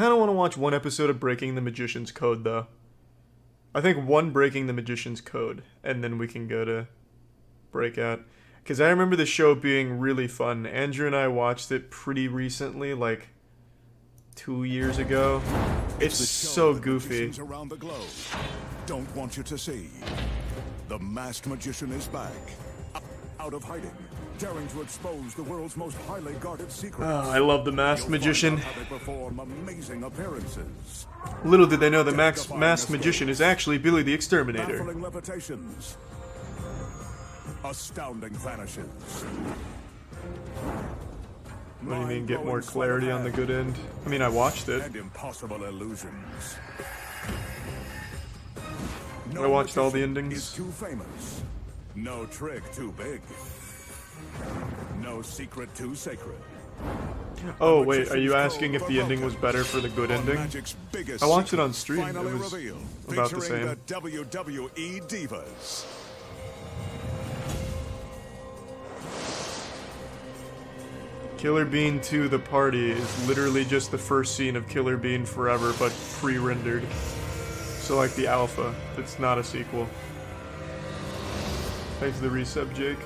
kind of want to watch one episode of Breaking the Magician's Code, though. I think one Breaking the Magician's Code, and then we can go to Breakout. Because I remember the show being really fun. Andrew and I watched it pretty recently, like 2 years ago. It's so goofy. Around the globe don't want you to see. The masked magician is back, out of hiding, daring to expose the world's most highly guarded secrets. I love the masked magician. How they perform amazing appearances. Little did they know the masked magician is actually Billy the Exterminator. Baffling levitations. Astounding vanishes. What do you mean, get more clarity on the good end? I mean, I watched it. And impossible illusions. I watched all the endings. Is too famous. No trick too big. No secret too sacred. Oh wait, are you asking if the ending was better for the good ending? I watched it on stream. It was about the same. The WWE Divas. Killer Bean 2 The Party is literally just the first scene of Killer Bean Forever, but pre-rendered. So like the alpha, it's not a sequel. Thanks for the resub, Jake.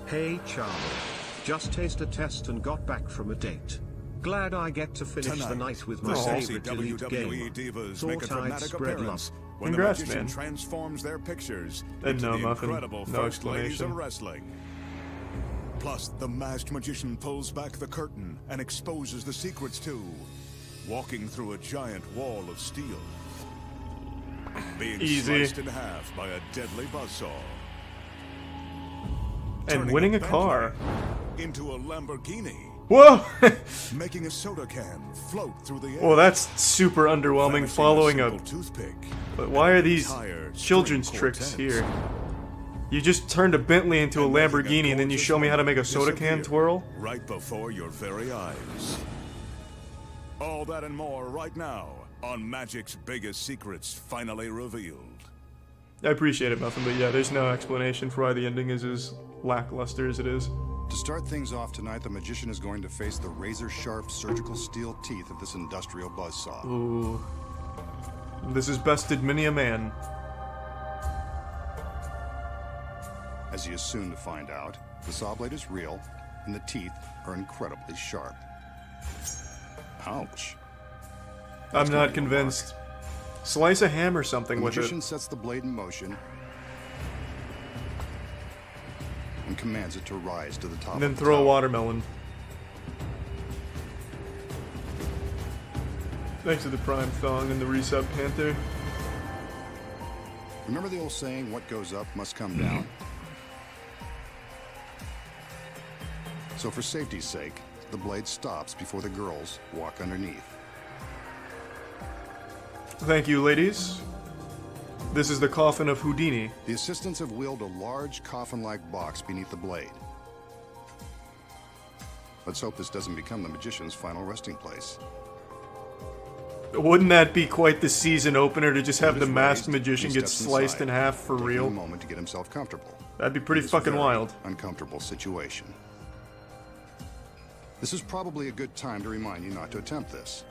Hey Charlie, just tasted a test and got back from a date. Glad I get to finish the night with my favorite elite WWE game. Divas Thought make a I'd dramatic spread appearance love. when Congrats, the magician man. transforms their pictures And into no the muffin, incredible no first ladies explanation. of wrestling. Plus, the masked magician pulls back the curtain and exposes the secrets too, walking through a giant wall of steel, being Easy. sliced in half by a deadly buzzsaw, And turning winning a Bentley car. into a Lamborghini, Whoa! making a soda can float through the air. Well, that's super underwhelming vanishing following a a... simple toothpick. But why are these Entire children's string tricks quartets. here? You just turned a Bentley into a And making Lamborghini and then you gorgeous show me how to woman make a soda can disappear twirl? right before your very eyes. All that and more right now on Magic's biggest secrets finally revealed. I appreciate it, Muffin, but yeah, there's no explanation for why the ending is as lackluster as it is. To start things off tonight, the magician is going to face the razor-sharp surgical steel teeth of this industrial buzzsaw. Ooh. This has bested many a man. As he is soon to find out, the saw blade is real, and the teeth are incredibly sharp. Ouch. I'm not convinced. Slice a ham or something The with magician it. sets the blade in motion and commands it to rise to the top And then of the throw a tower. watermelon. Thanks to the Prime Thong and the Resub Panther. Remember the old saying, what goes up must come down? So for safety's sake, the blade stops before the girls walk underneath. Thank you, ladies. This is the coffin of Houdini. The assistants have wheeled a large coffin-like box beneath the blade. Let's hope this doesn't become the magician's final resting place. Wouldn't that be quite the season opener to just have It the is masked raised, magician he get steps sliced inside, in half for taking real? a moment to get himself comfortable. That'd be pretty in this fucking very wild. Uncomfortable situation. This is probably a good time to remind you not to attempt this.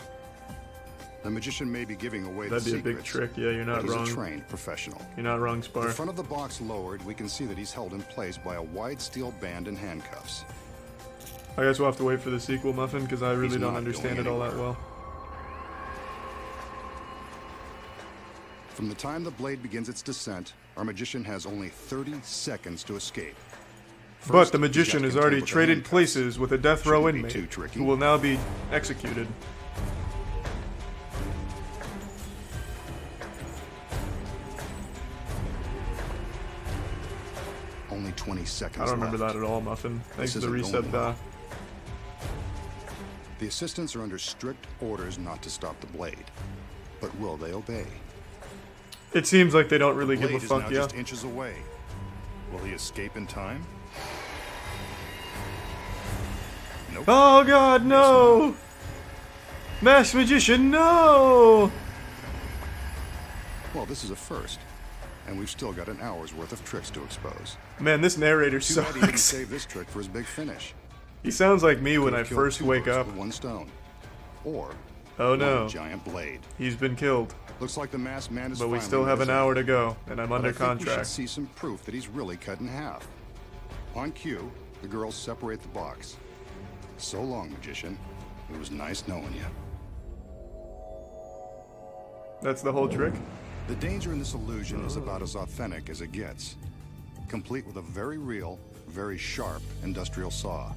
The magician may be giving away That'd the be a big secrets, trick. Yeah, you're not but he's wrong. a trained professional. You're not wrong, With Spar. the front of the box lowered, we can see that he's held in place by a wide steel band and handcuffs. I guess we'll have to wait for the sequel, Muffin, because I really He's don't not understand going it all that anywhere. well. From the time the blade begins its descent, our magician has only 30 seconds to escape. But First, the he's magician got has to already contend with the traded handcuffs. places with a death row Shouldn't be too inmate tricky. who will now be executed. Only 20 seconds I don't remember left. that at all, Muffin. Thanks for This the isn't reset, going well. da. The assistants are under strict orders not to stop the blade. But will they obey? It seems like they don't really The give a blade is fuck, now yeah. just inches away. Will he escape in time? Nope. Oh god, no! Masked Magician, no! Well, this is a first. And we've still got an hour's worth of tricks to expose. Man, this narrator Too bad he didn't sucks. save this trick for his big finish. He sounds like me when Could I have killed first two wake birds up. with one stone. Or Oh no, one giant blade. he's been killed. Looks like the masked man is But we finally still have an risen. hour to go, and I'm But under I think we should contract. see some proof that he's really cut in half. On cue, the girls separate the box. So long, magician. It was nice knowing you. That's the whole trick? The danger in this illusion is about as authentic as it gets, complete with a very real, very sharp industrial saw.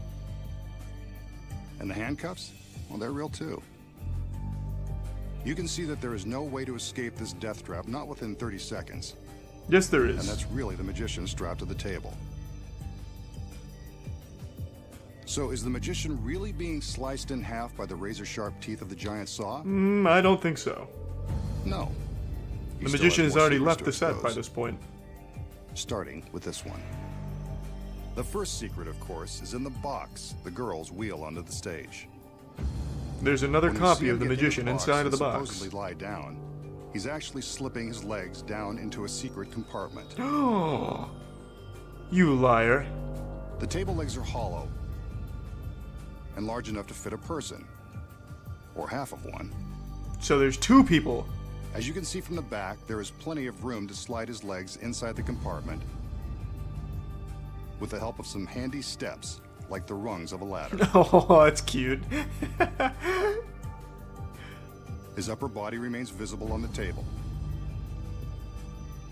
And the handcuffs? Well, they're real too. You can see that there is no way to escape this death trap, not within 30 seconds. Yes, there And is. that's really the magician strapped to the table. So is the magician really being sliced in half by the razor-sharp teeth of the giant saw? I don't think so. No. He The still magician has has more already secrets left to the set by expose, this point. starting with this one. The first secret, of course, is in the box the girls wheel onto the stage. There's another When you copy see of him the get into magician inside of the and box. supposedly lie down, he's actually slipping his legs down into a secret compartment. Oh, you liar. The table legs are hollow and large enough to fit a person, or half of one. So there's two people. As you can see from the back, there is plenty of room to slide his legs inside the compartment with the help of some handy steps, like the rungs of a ladder. Oh, that's cute. His upper body remains visible on the table.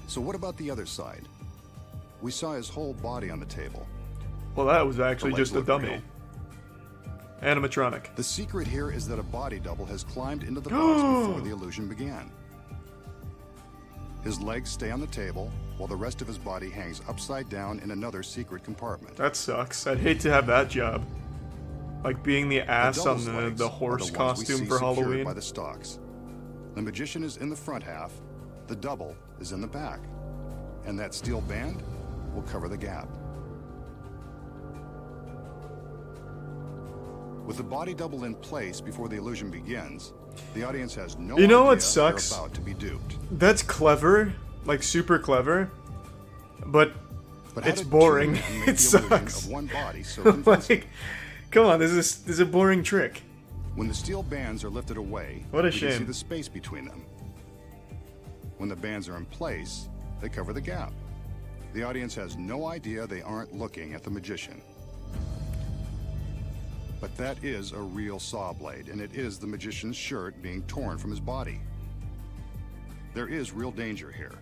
So what about the other side? We saw his whole body on the table. Well, that was actually The legs just a look dummy. real. Animatronic. The secret here is that a body double has climbed into the box before the illusion began. His legs stay on the table, while the rest of his body hangs upside down in another secret compartment. That sucks. I'd hate to have that job. Like being the ass on double's the legs horse are the ones we costume see for secured Halloween. by the stalks. The magician is in the front half, the double is in the back, and that steel band will cover the gap. With the body double in place before the illusion begins, the audience has no You know idea what sucks? they're about to be duped. That's clever. Like, super clever. But But how it's did boring. two men make It the illusion sucks. of one body so convincing? Like, come on, this is a boring trick. When the steel bands are lifted away, What a we can see shame. the space between them. When the bands are in place, they cover the gap. The audience has no idea they aren't looking at the magician. But that is a real saw blade, and it is the magician's shirt being torn from his body. There is real danger here.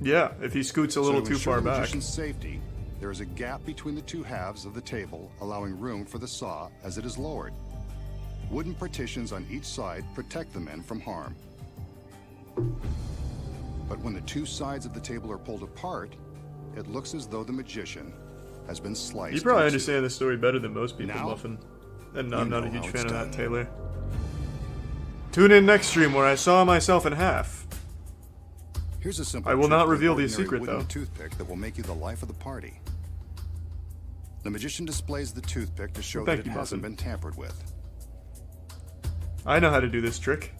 Yeah, if he scoots a little So to too ensure far the back. magician's safety, there is a gap between the two halves of the table, allowing room for the saw as it is lowered. Wooden partitions on each side protect the men from harm. But when the two sides of the table are pulled apart, it looks as though the magician has been sliced. You probably in two. understand the story better than most people, Now, Muffin. And no, you I'm not a know huge how fan it's of done. that, Taylor. Tune in next stream where I saw myself in half. Here's a simple I will trick not with reveal an the ordinary secret, wooden though. toothpick that will make you the life of the party. The magician displays the toothpick to show Thank that it you, hasn't Muffin. been tampered with. I know how to do this trick.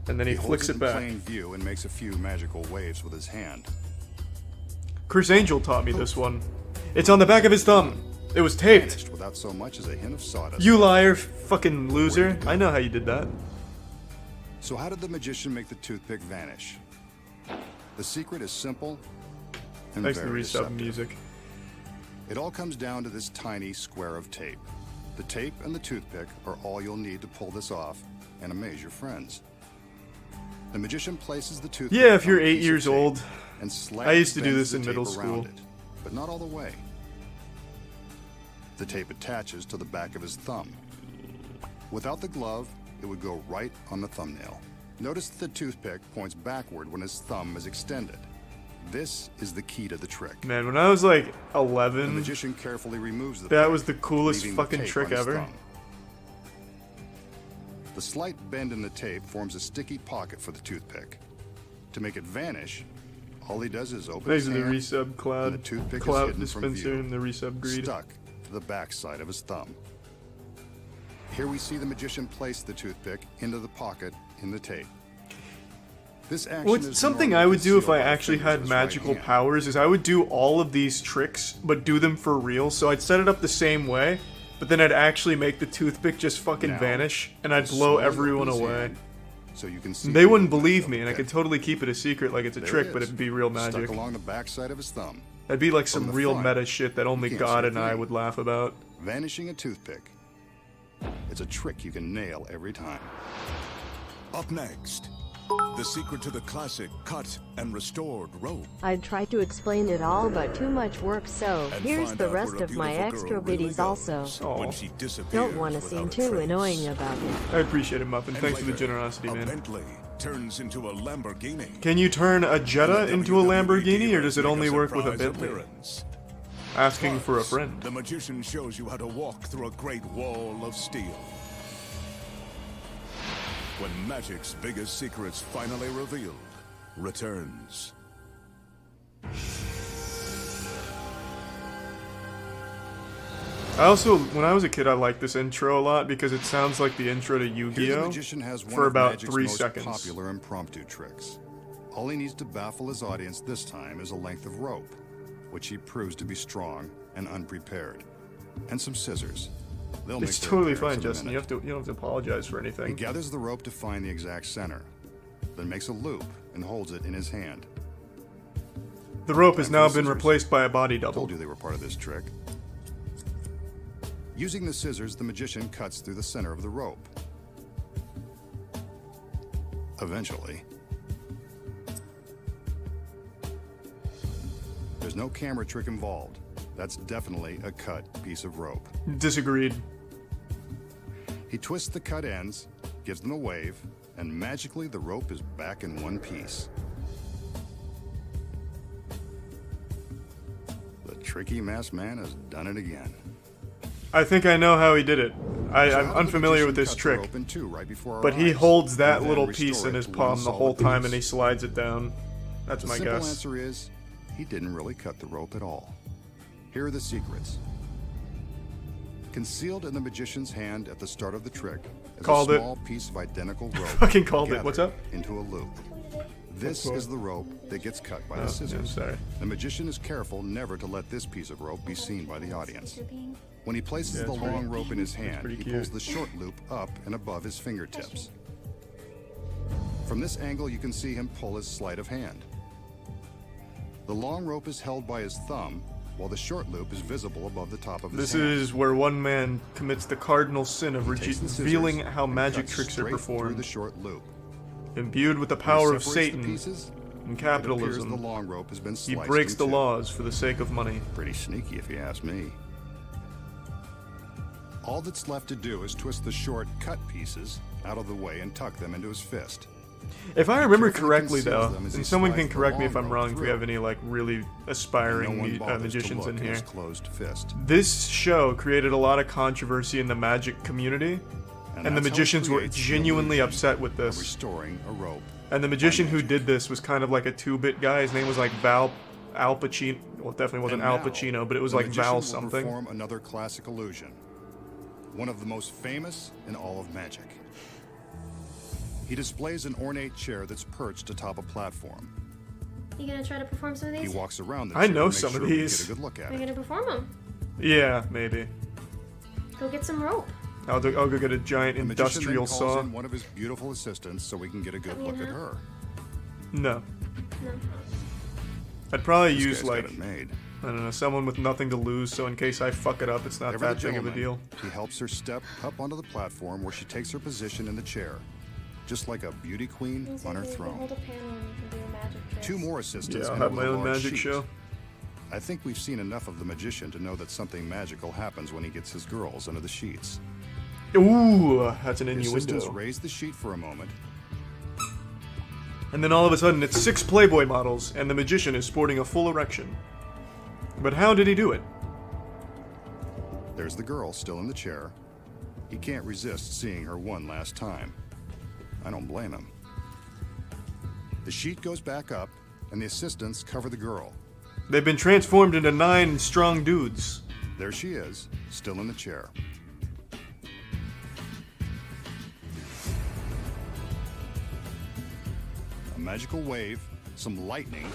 And then he holds flicks it in back. plain view and makes a few magical waves with his hand. Chris Angel taught me this one. It's on the back of his thumb. It was taped. Vanished without so much as a hint of sawdust. You liar, fucking loser. I know how you did that. So how did the magician make the toothpick vanish? The secret is simple and Thanks to the very resub deceptive. music. It all comes down to this tiny square of tape. The tape and the toothpick are all you'll need to pull this off and amaze your friends. The magician places the toothpick Yeah, if on you're a 8 piece of years tape old. and slightly I used to do bends this the in middle tape around school. it, but not all the way. The tape attaches to the back of his thumb. Without the glove, it would go right on the thumbnail. Notice that the toothpick points backward when his thumb is extended. This is the key to the trick. Man, when I was like The 11, magician carefully removes the that pick, was the coolest leaving the fucking tape trick on his ever. thumb. The slight bend in the tape forms a sticky pocket for the toothpick. To make it vanish, all he does is open Thanks his to the hand, resub and cloud, the toothpick is cloud hidden from dispenser, view, and the resub greed. stuck to the back side of his thumb. Here we see the magician place the toothpick into the pocket in the tape. This action What's is something normally I would do if concealed I by the actually fingers of had his right magical hand. powers is I would do all of these tricks, but do them for real. So I'd set it up the same way, But then I'd actually make the toothpick just fucking Now, vanish, and I'd blow slowly everyone open his away. hand so you can see They wouldn't the believe magical me, and I pick. could totally keep it a secret like it's a There trick, it but is, it'd be real magic. Stuck along the backside of his thumb, That'd be like From some the real front, meta shit that only you can't God see a and I thing. would laugh about. vanishing a toothpick. It's a trick you can nail every time. Up next, the secret to the classic cut and restored rope. I'd try to explain it all, but too much work, so And here's find the out rest where a of my beautiful extra girl really videos also. goes Aw. when she disappears Don't want to seem without a too trace. annoying about it. I appreciate it, Muffin. And Thanks for the later, generosity, a man. Bentley turns into a Lamborghini. Can you turn a Jetta The into a WWE Lamborghini, or does it make only work with a surprise Bentley? appearance. Asking for a Plus, friend. The magician shows you how to walk through a great wall of steel. When magic's biggest secrets finally revealed, returns. I also, when I was a kid, I liked this intro a lot because it sounds like the intro to Here the Yu-Gi-Oh! magician has one for of about Magic's 3 most seconds. popular impromptu tricks. All he needs to baffle his audience this time is a length of rope, which he proves to be strong and unprepared, and some scissors. They'll It's make their totally appearance fine, in a Justin. minute. You don't have to apologize for He anything. gathers the rope to find the exact center, then makes a loop and holds it in his hand. The rope has Time now for the been scissors. replaced by a body I double. told you they were part of this trick. Using the scissors, the magician cuts through the center of the rope. Eventually, there's no camera trick involved. That's definitely a cut piece of rope. Disagreed. He twists the cut ends, gives them a wave, and magically the rope is back in one piece. The tricky masked man has done it again. I think I know how he did it. So I'm how did the unfamiliar with magician this cut the trick, rope in two right before our but he eyes, holds and that then little restore piece in it his to one palm the whole solid time piece? and he slides it down. That's The my simple guess. answer is, he didn't really cut the rope at all. Here are the secrets. Concealed in the magician's hand at the start of the trick is Called a it. small piece of identical rope. Fucking called it. What's gathered up? Into a loop. This is the rope that gets cut by Oh, the yeah, scissors. sorry. The magician is careful never to let this piece of rope be seen by the audience. When he places Yeah, the it's pretty- long rope in his hand, pretty he cute. pulls the short loop up and above his fingertips. From this angle, you can see him pull his sleight of hand. The long rope is held by his thumb, while the short loop is visible above the top of his This hand. is where one man commits the cardinal sin of Takes the scissors revealing how and magic cuts tricks are straight through performed. the short loop. Imbued with the When he power of separates the Satan pieces, and it appears capitalism, the long rope has been he sliced breaks in the two. laws for the sake of money. Pretty sneaky, if you ask me. All that's left to do is twist the short, cut pieces out of the way and tuck them into his fist. If I remember carefully correctly, conceals though, them as he and someone can slides the correct me if long I'm rope wrong, if we through. have any like really No aspiring one bothers to magicians look in at here. his closed fist. This show created a lot of controversy in the magic community, and the that's how it magicians were creates the genuinely illusion upset with of this. restoring a rope. And the magician who did this was kind of like a 2-bit guy. His name was like Al Pacino. Well, it definitely wasn't And Al now, Pacino, but it was the like magician Val will something. perform another classic illusion, one of the most famous in all of magic. He displays an ornate chair that's perched atop a platform. You gonna try to perform some of He these? walks around the I chair know to make some of sure we these. get a good look at We're it. gonna perform them. Yeah, maybe. Go get some rope. I'll go get a giant The magician then industrial calls saw. in one of his beautiful assistants so we can get a good Cut me look in at half? her. No. No. I'd probably This use guy's got like, it made. I don't know, someone with nothing to lose, so in case I fuck it up, it's not Ever that the big of a gentleman, deal. He helps her step up onto the platform where she takes her position in the chair, just like a beauty queen Means on her you can throne. hold a panel and you can do magic tricks. Two more assistants. Yeah, I'll and have a my own large magic sheet. show. I think we've seen enough of the magician to know that something magical happens when he gets his girls under the sheets. Ooh, that's an The assistants innuendo. raise the sheet for a moment. And then all of a sudden, it's 6 Playboy models, and the magician is sporting a full erection. But how did he do it? There's the girl still in the chair. He can't resist seeing her one last time. I don't blame him. The sheet goes back up, and the assistants cover the girl. They've been transformed into 9 strong dudes. There she is, still in the chair. A magical wave, some lightning,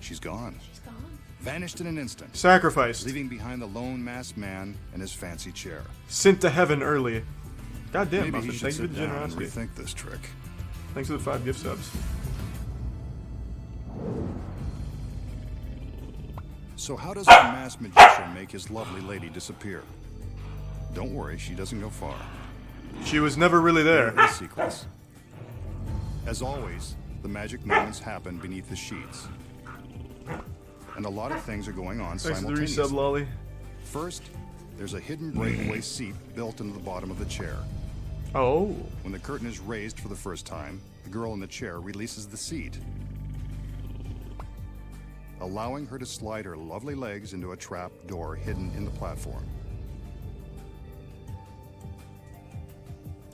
she's gone. She's gone. vanished in an instant, Sacrificed. leaving behind the lone masked man and his fancy chair. Sent to heaven early. Goddamn, Maybe Muffin. he should Thanks for sit the down and generosity. rethink this trick. Thanks for the 5 gift subs. So how does our masked magician make his lovely lady disappear? Don't worry, she doesn't go far. She was never really there. Here are the secrets. As always, the magic moments happen beneath the sheets. And a lot of things are going on Thanks for the resub, simultaneously. Lolly. First, there's a hidden breakaway seat built into the bottom of the chair. Oh. When the curtain is raised for the first time, the girl in the chair releases the seat, allowing her to slide her lovely legs into a trap door hidden in the platform.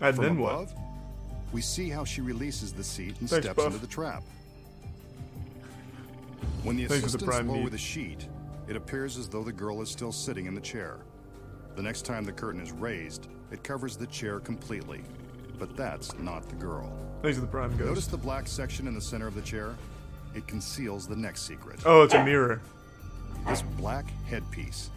And From then above, we see how she releases the seat and Thanks, steps Buff. into the trap. When the Thanks for the assistants prime lower meat. the sheet, it appears as though the girl is still sitting in the chair. The next time the curtain is raised, it covers the chair completely. But that's not the girl. what? Thanks for the prime ghost. Notice the black section in the center of the chair? It conceals the next secret. Oh, it's a mirror. This black headpiece.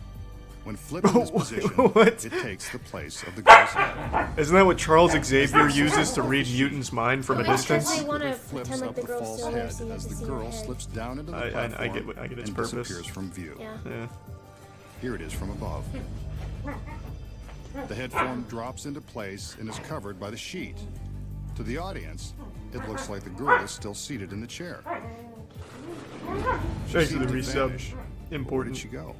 When flipped in this position, What? it takes the place of the girl's head. Isn't that what Charles Xavier uses to read Newton's mind from a Well, because distance? they want to Flips pretend like up the the girl's false still there head so you as can the see her girl head. slips down into the I platform get its and purpose. disappears from view. Yeah. Yeah. Here it is from above. The head form drops into place and is covered by the sheet. To the audience, it looks like the girl is still seated in the chair. She Thanks for the seemed to resub. vanish. Where did Important. she go?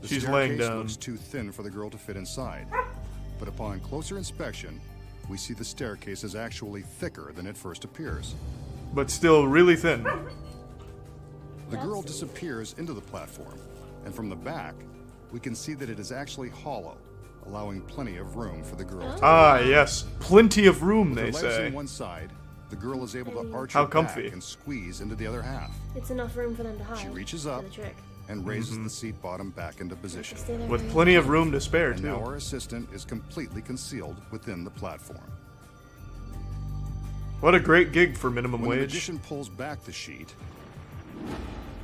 The She's laying staircase down. looks too thin for the girl to fit inside. But upon closer inspection, we see the staircase is actually thicker than it first appears. But still really thin. The girl disappears into the platform, and from the back, we can see that it is actually hollow, allowing plenty of room for the girl to Ah, yes. Plenty of room, they With her legs say. on one side, the girl is able to arch How her comfy. back and squeeze into the other half. It's enough room for them to hide. She reaches for up the trick. and raises the seat bottom back into position. Stay there With for a plenty of room to spare, And now too. our assistant is completely concealed within the platform. What a great gig for minimum When the wage. magician pulls back the sheet,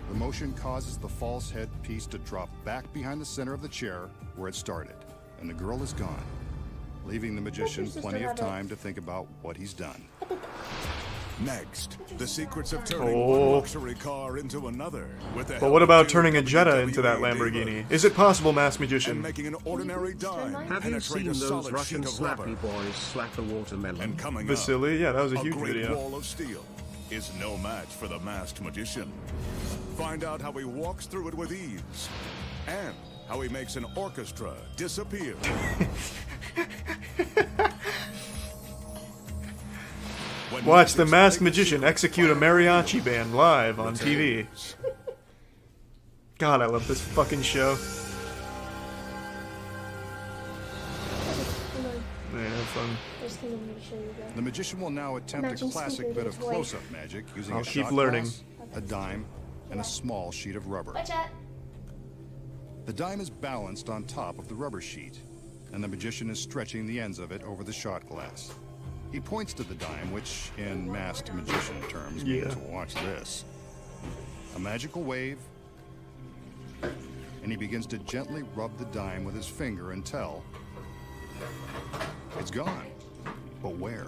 the motion causes the false head piece to drop back behind the center of the chair where it started, and the girl is gone, leaving the magician sister plenty of have it? time to think about what he's done. Next, the secrets of turning Oh. one luxury car into another. With the But help what of about two turning a Jetta into that WWE Lamborghini? divas Is it possible, Mass and Magician? making an ordinary dime Have Have you penetrate seen a those solid Russian sheet of rubber? slappy boys slap a watermelon? And coming Vasily? Yeah, that was a up, huge great video. wall of steel is no match for the masked magician. Find out how he walks through it with ease, and how he makes an orchestra disappear. When Watch the magic's Masked biggest Magician secret execute a mariachi band live on TV. returns. God, I love this fucking show. Come on. Man, have fun. There's something to show you guys. The magician will now attempt Imagine a classic scooping bit a of toy. close-up magic using I'll a keep shot learning. glass, a dime, and a small sheet of rubber. Bye, chat. The dime is balanced on top of the rubber sheet, and the magician is stretching the ends of it over the shot glass. He points to the dime, which, in masked magician terms, means watch this. A magical wave, and he begins to gently rub the dime with his finger until it's gone. But where?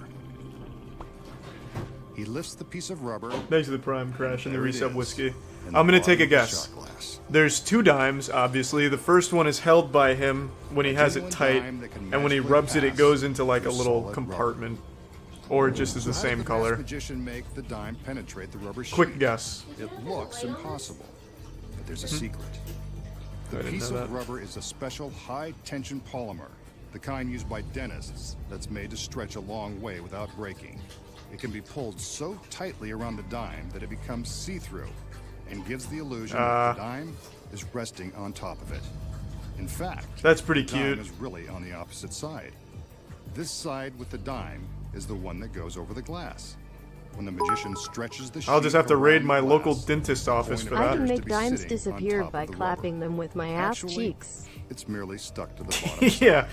He lifts the piece of rubber. Thanks for the prime crash and the There it resub is, whiskey. in I'm the gonna take a bottom of the guess. shot glass. There's 2 dimes, obviously. The first one is held by him when he has it genuine tight, dime that can and when he magically rubs it, it pass goes into like a through little solid compartment. Or it just is the So how same does the color. masked magician make the dime penetrate the rubber sheet? Quick guess. It looks impossible, but there's a secret. I The didn't piece know of that. rubber is a special high-tension polymer, the kind used by dentists, that's made to stretch a long way without breaking. It can be pulled so tightly around the dime that it becomes see-through and gives the illusion that the dime is resting on top of it. In fact, That's pretty the dime cute. is really on the opposite side. This side with the dime is the one that goes over the glass. When the magician stretches the sheet I'll just have to raid around my the local glass, dentist office point for of I that. can appears to make be dimes sitting on disappear top by of the clapping rubber. them with my ass Actually, cheeks. it's merely stuck to the bottom. Yeah,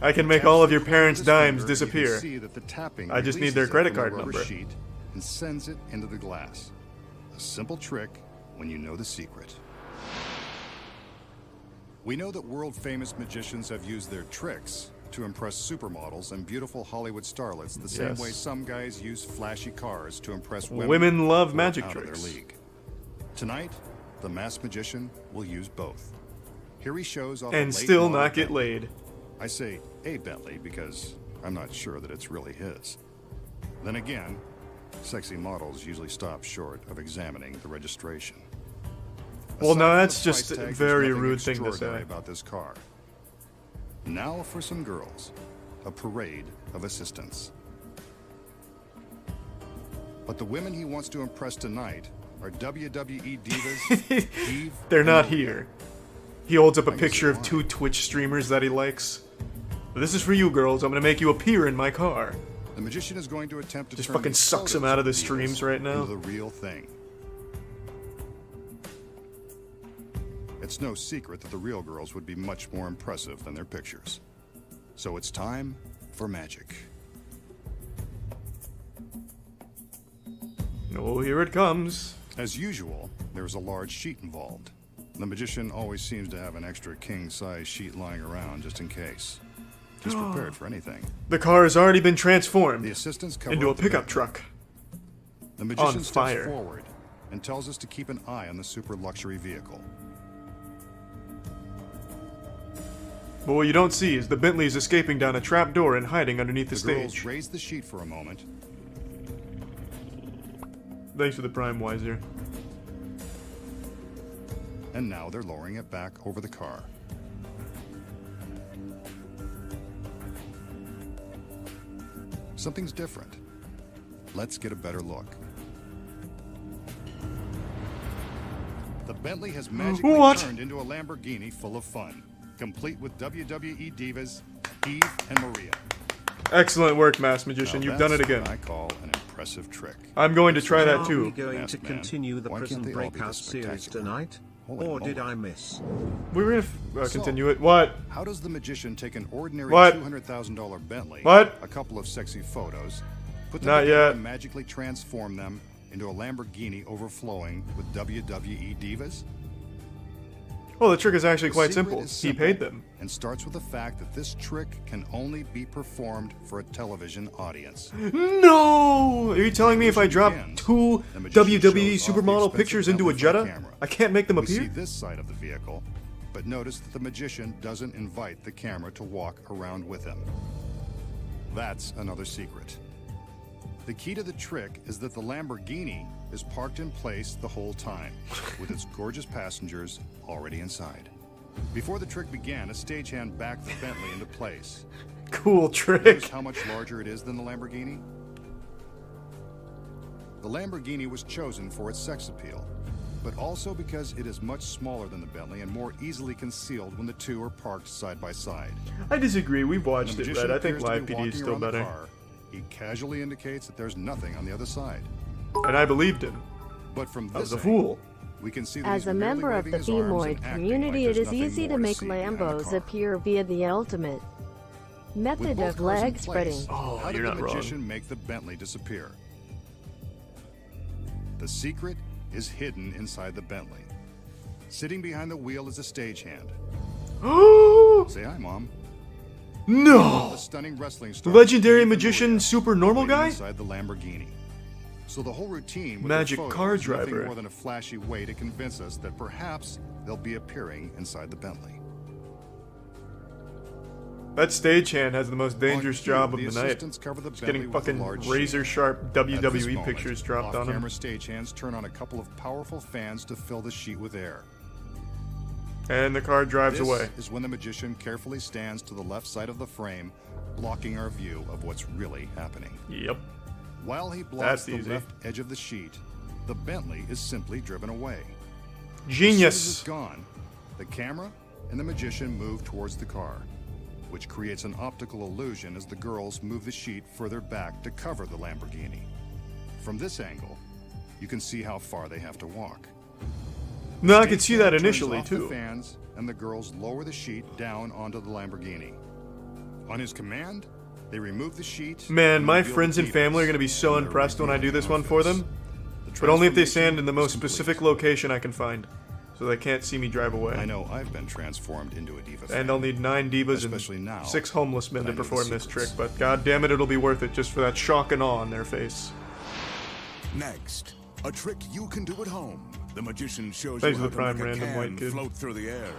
I can make all of your parents' With his dimes finger, you can disappear. see that the tapping I just need their releases it credit from the card rubber number. sheet and sends it into the glass. A simple trick when you know the secret. We know that world-famous magicians have used their tricks to impress supermodels and beautiful Hollywood starlets the same Yes. way some guys use flashy cars to impress Women love who are magic out of tricks. their league. Tonight, the masked magician will use both. Here he shows off a And late still model not get Bentley. laid. I say a Bentley because I'm not sure that it's really his. Then again, sexy models usually stop short of examining the registration. Well, Aside no, from that's the just price a tag, very there's nothing rude thing to extraordinary say. about this car. Now for some girls, a parade of assistants. But the women he wants to impress tonight are WWE divas Eve They're and not Maria. here. He holds up a I guess picture they of are. 2 Twitch streamers that he likes. This is for you, girls. I'm gonna make you appear in my car. The magician is going to attempt to Just turn fucking these sucks him photos out of the divas streams right now. into the real thing. It's no secret that the real girls would be much more impressive than their pictures. So it's time for magic. Oh, here it comes. As usual, there's a large sheet involved. The magician always seems to have an extra king-size sheet lying around just in case. He's prepared for anything. The car has already been The transformed assistants cover into a up the pickup Bentley. truck. The magician on steps fire. forward and tells us to keep an eye on the super luxury vehicle. But what you don't see is the Bentley is escaping down a trap door and hiding underneath the The girls stage. raise the sheet for a moment. Thanks for the Prime Wiser. And now they're lowering it back over the car. Something's different. Let's get a better look. The Bentley has magically What? turned into a Lamborghini full of fun, complete with WWE divas Eve and Maria. Excellent work, Masked Magician. Now You've done it that's again. what I call an impressive trick. I'm going to try that Are we too. going Masked to man. continue the Why can't Prison they all be Breakout this series spectacular? tonight? Holy Or did moly. I miss? We were gonna So- continue it. What? How does the magician take an ordinary What? $200,000 Bentley, What? a couple of sexy photos, put them Not together yet. and magically transform them into a Lamborghini overflowing with WWE divas? Well, the trick is actually The quite secret simple. is He simple paid them. and starts with the fact that this trick can only be performed for a television audience. No! Are you telling me if I drop Begins. 2 The magician WWE shows off the supermodel expensive pictures into a Bentley for the Jetta? camera. I can't make them We see appear? this side of the vehicle, but notice that the magician doesn't invite the camera to walk around with him. That's another secret. The key to the trick is that the Lamborghini is parked in place the whole time, with its gorgeous passengers already inside. Before the trick began, a stagehand backed the Bentley into place. Cool trick. Notice how much larger it is than the Lamborghini? The Lamborghini was chosen for its sex appeal, but also because it is much smaller than the Bentley and more easily concealed when the two are parked side by side. I disagree. We've When watched the it, magician Red. I think appears to Live be PD is walking still around the better. car, he casually indicates that there's nothing on the other side. And I believed him. But from I was this a fool. we can see that As he's a merely member of waving the his arms and Femoid acting community, like it there's is nothing easy more to make see behind the Lambos car. appear via the ultimate method With of both cars in leg place, spreading. Oh, how you're did not the wrong. magician make the Bentley disappear? The secret is hidden inside the Bentley. Sitting behind the wheel is a stagehand. Say hi, Mom. No! The stunning wrestling star. Legendary Eve and magician, Maria super normal waiting guy? inside the Lamborghini. So the whole routine with Magic their photos car is nothing driver. more than a flashy way to convince us that perhaps they'll be appearing inside the Bentley. That stagehand has the most dangerous On cue, job of the the night. assistants cover the Just Bentley getting with a fucking large razor sharp At this WWE moment, pictures dropped on him. off-camera stagehands turn on a couple of powerful fans to fill the sheet with air. And the car drives This away. is when the magician carefully stands to the left side of the frame, blocking our view of what's really happening. Yep. While he blocks That's the easy. left edge of the sheet, the Bentley is simply driven away. As soon as Genius. it's gone, the camera and the magician move towards the car, which creates an optical illusion as the girls move the sheet further back to cover the Lamborghini. From this angle, you can see how far they have to walk. No, I could see that Stagehand turns initially off the too. fans, and the girls lower the sheet down onto the Lamborghini. On his command, they remove the sheet. Man, and my reveal friends the and family are details going to be so in their impressed when I do revealing this one for outfits. them. The But only if they transformation stand in the most is complete. specific location I can find. so they can't see me drive away. I know I've been transformed into a diva. And I'll need 9 divas Especially and now 6 homeless men that to I know the perform this trick, secrets. but god damn it, it'll be worth it just for that shock and awe on their face. Next, a trick you can do at home. The magician shows Thanks you for how the to prime make a random white can kid. float through the air.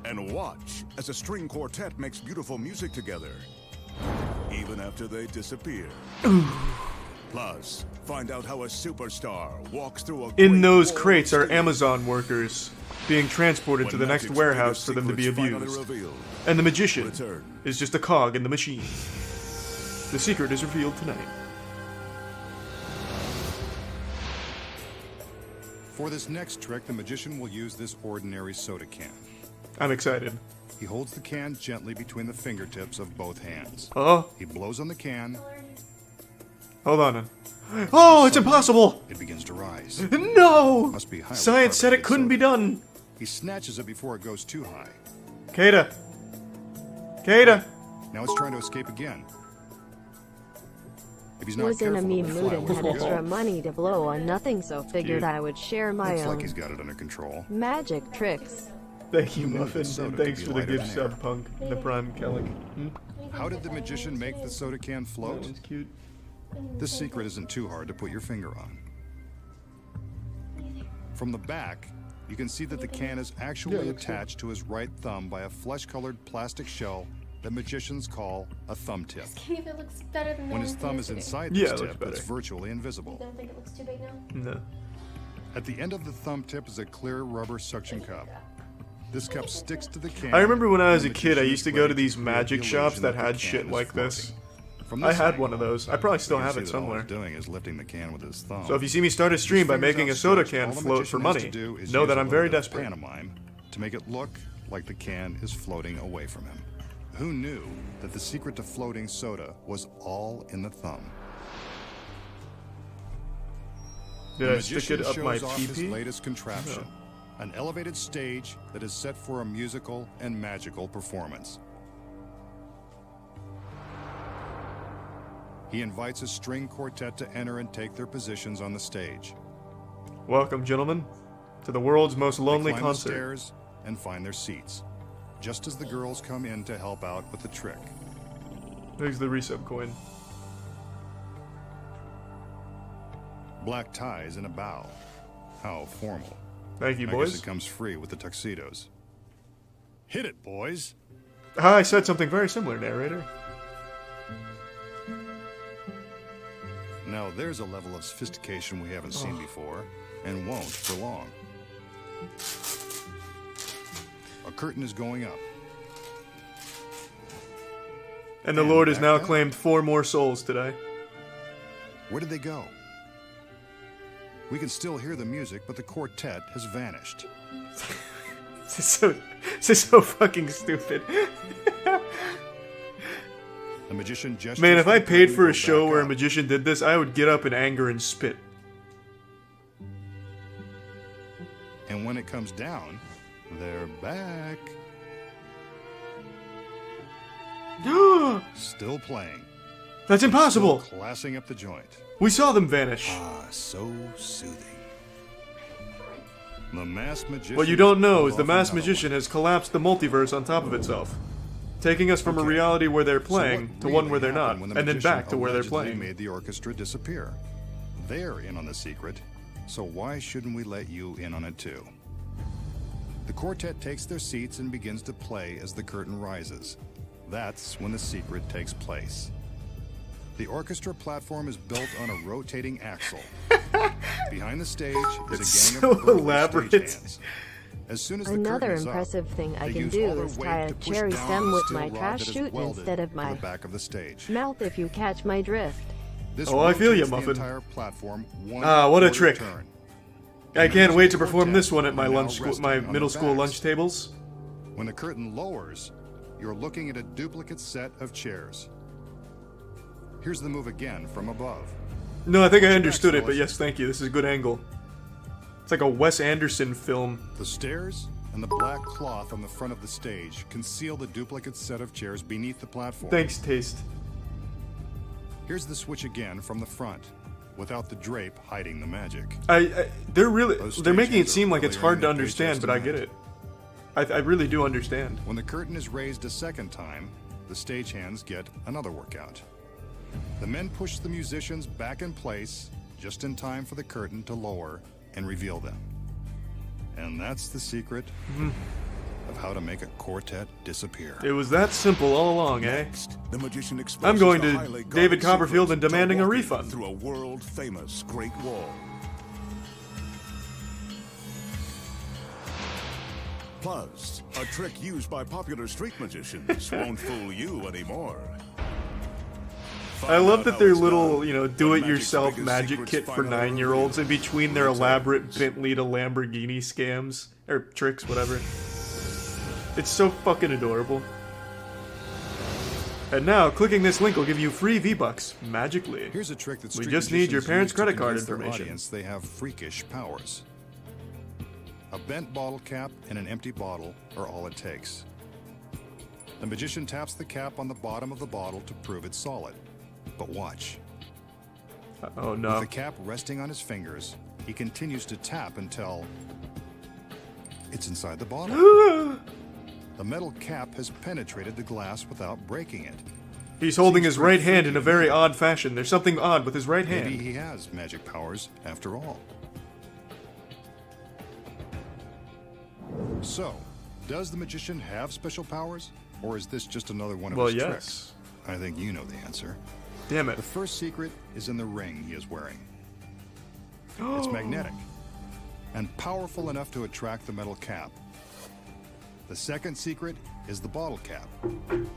And watch as a string quartet makes beautiful music together, even after they disappear. Plus, find out how a superstar walks through a In great those wall of crates are steel. Amazon workers being transported to the When next magic's warehouse biggest for them to be secrets finally abused. revealed, And the magician return. is just a cog in the machine. The secret is revealed tonight. For this next trick, the magician will use this ordinary soda can. I'm excited. He holds the can gently between the fingertips of both hands. Oh, He blows on the can. hold on. Oh, it's impossible! It begins to rise. No! Must be highly Science said it carbonated couldn't be soda. done. He snatches it before it goes too high. Kata. Kata. Now it's trying to escape again. If he's not Was in a careful, meme it'll mood fly and away had from extra him. money to blow on nothing, so figured Cute. I would share my Looks own like he's got it under control. magic tricks. Thank you, Who knew Muffin, that soda and could thanks be for the lighter gift than air? sub, Punk. The Prime Kellic. How did the magician make the soda can That float? one's cute. This secret isn't too hard to put your finger on. From the back, you can see that the can is actually Yeah, it looks attached to his right thumb by a flesh-colored plastic shell that magicians call a thumb tip. Can if it looks better than the When his one thumb is yesterday. inside Yeah, this it looks tip, better. it's virtually You invisible. don't think it looks too big now? No. At the end of the thumb tip is a clear rubber suction cup. This cup sticks to the can. I remember when I was a and the kid, I magician used to is go to ready these create magic the shops illusion that the had can shit is like this. floating. From I this had angle, one of those. I probably still you can have see it that all somewhere. he's doing is lifting the can with his thumb. So if you see me start a stream by His fingers making a soda outstretched, can all the float for magician has money, to do is know use that a I'm little very bit of desperate. Pantomime to make it look like the can is floating away from him. Who knew that the secret to floating soda was all in the thumb? Did The I stick magician it up my shows off his pee-pee? latest contraption, an elevated stage that is set for a musical and magical performance. He invites a string quartet to enter and take their positions on the stage. Welcome, gentlemen, to the world's most They lonely climb the concert. stairs and find their seats, just as the girls come in to help out with the trick. There's the resub coin. Black ties and a bow. How formal. Thank you, I guess boys. it comes free with the tuxedos. Hit it, boys! Ah, I said something very similar, narrator. Now there's a level of sophistication we haven't seen before, and won't for long. A curtain is going up. And the And Lord has back now down. claimed 4 more souls today. Where did they go? We can still hear the music, but the quartet has vanished. This is so fucking stupid. The magician gestures. Man, if for I the paid curtain for to a go show back where a up. magician did this, I would get up in anger and spit. And when it comes down, they're back. Still playing. That's impossible! Still classing up the joint. We saw them vanish. Ah, so soothing. The masked magician. What you don't know is pulled the off masked another magician one. has collapsed the multiverse on top of itself, taking us from a Okay. reality where they're So playing what to one really where they're not, happened when the and then magician back to where they're allegedly playing. Made the orchestra disappear. They're in on the secret, so why shouldn't we let you in on it too? The quartet takes their seats and begins to play as the curtain rises. That's when the secret takes place. The orchestra platform is built on a rotating axle. Behind the stage is It's a gang so of portable elaborate. stagehands. As soon as the Another curtain is up, impressive thing I they can use do all their is weight tie a to push cherry down stem the with steel my rod trash that is chute welded instead of to my the back of the stage. mouth, if you catch my drift. This Oh, I feel ya, rotates the Muffin. entire platform one Ah, what a quarter trick. turn. I can't wait to perform Quartet this one at my are now lunch, resting my on middle their school backs. lunch tables. When the curtain lowers, you're looking at a duplicate set of chairs. Here's the move again from above. No, I think I Back, understood it, but fellas. yes, thank you. This is a good angle. It's like a Wes Anderson film. The stairs and the black cloth on the front of the stage conceal the duplicate set of chairs beneath the platform. Thanks, Taste. Here's the switch again from the front. without the drape hiding the magic. They're making it stagehands seem are like it's really hard to earning their understand, paychecks but I get tonight. it. I really do understand. When the curtain is raised a second time, the stagehands get another workout. The men push the musicians back in place just in time for the curtain to lower and reveal them. And that's the secret of how to make a quartet disappear. It was that simple all along, eh? Next, the magician exposes I'm going the to highly guarded David Copperfield and secrets to demanding a walking refund. through a world-famous Great Wall. Plus, a trick used by popular street magicians won't fool you anymore. I love Find that out their how it's little, done you know, when do-it-yourself magic's magic biggest kit secrets for finally 9-year-olds in reveal between their who it's elaborate at. Bentley to Lamborghini scams. Or tricks, whatever. It's so fucking adorable. And now, clicking this link will give you free V-Bucks, magically. Here's a trick that We street just need your magicians parents' use to credit card convince their information. audience they have freakish powers. A bent bottle cap and an empty bottle are all it takes. The magician taps the cap on the bottom of the bottle to prove it's solid. But watch. Oh With no. the cap resting on his fingers, he continues to tap until it's inside the bottle. The metal cap has penetrated the glass without breaking it. He's holding Seems his right pretty hand in a freaky. very odd fashion. There's something odd with his right Maybe hand. he has magic powers after all. So, does the magician have special powers? Or is this just another one of Well, his yes. tricks? I think you know the answer. Damn it. The first secret is in the ring he is wearing. It's magnetic and powerful enough to attract the metal cap. The second secret is the bottle cap,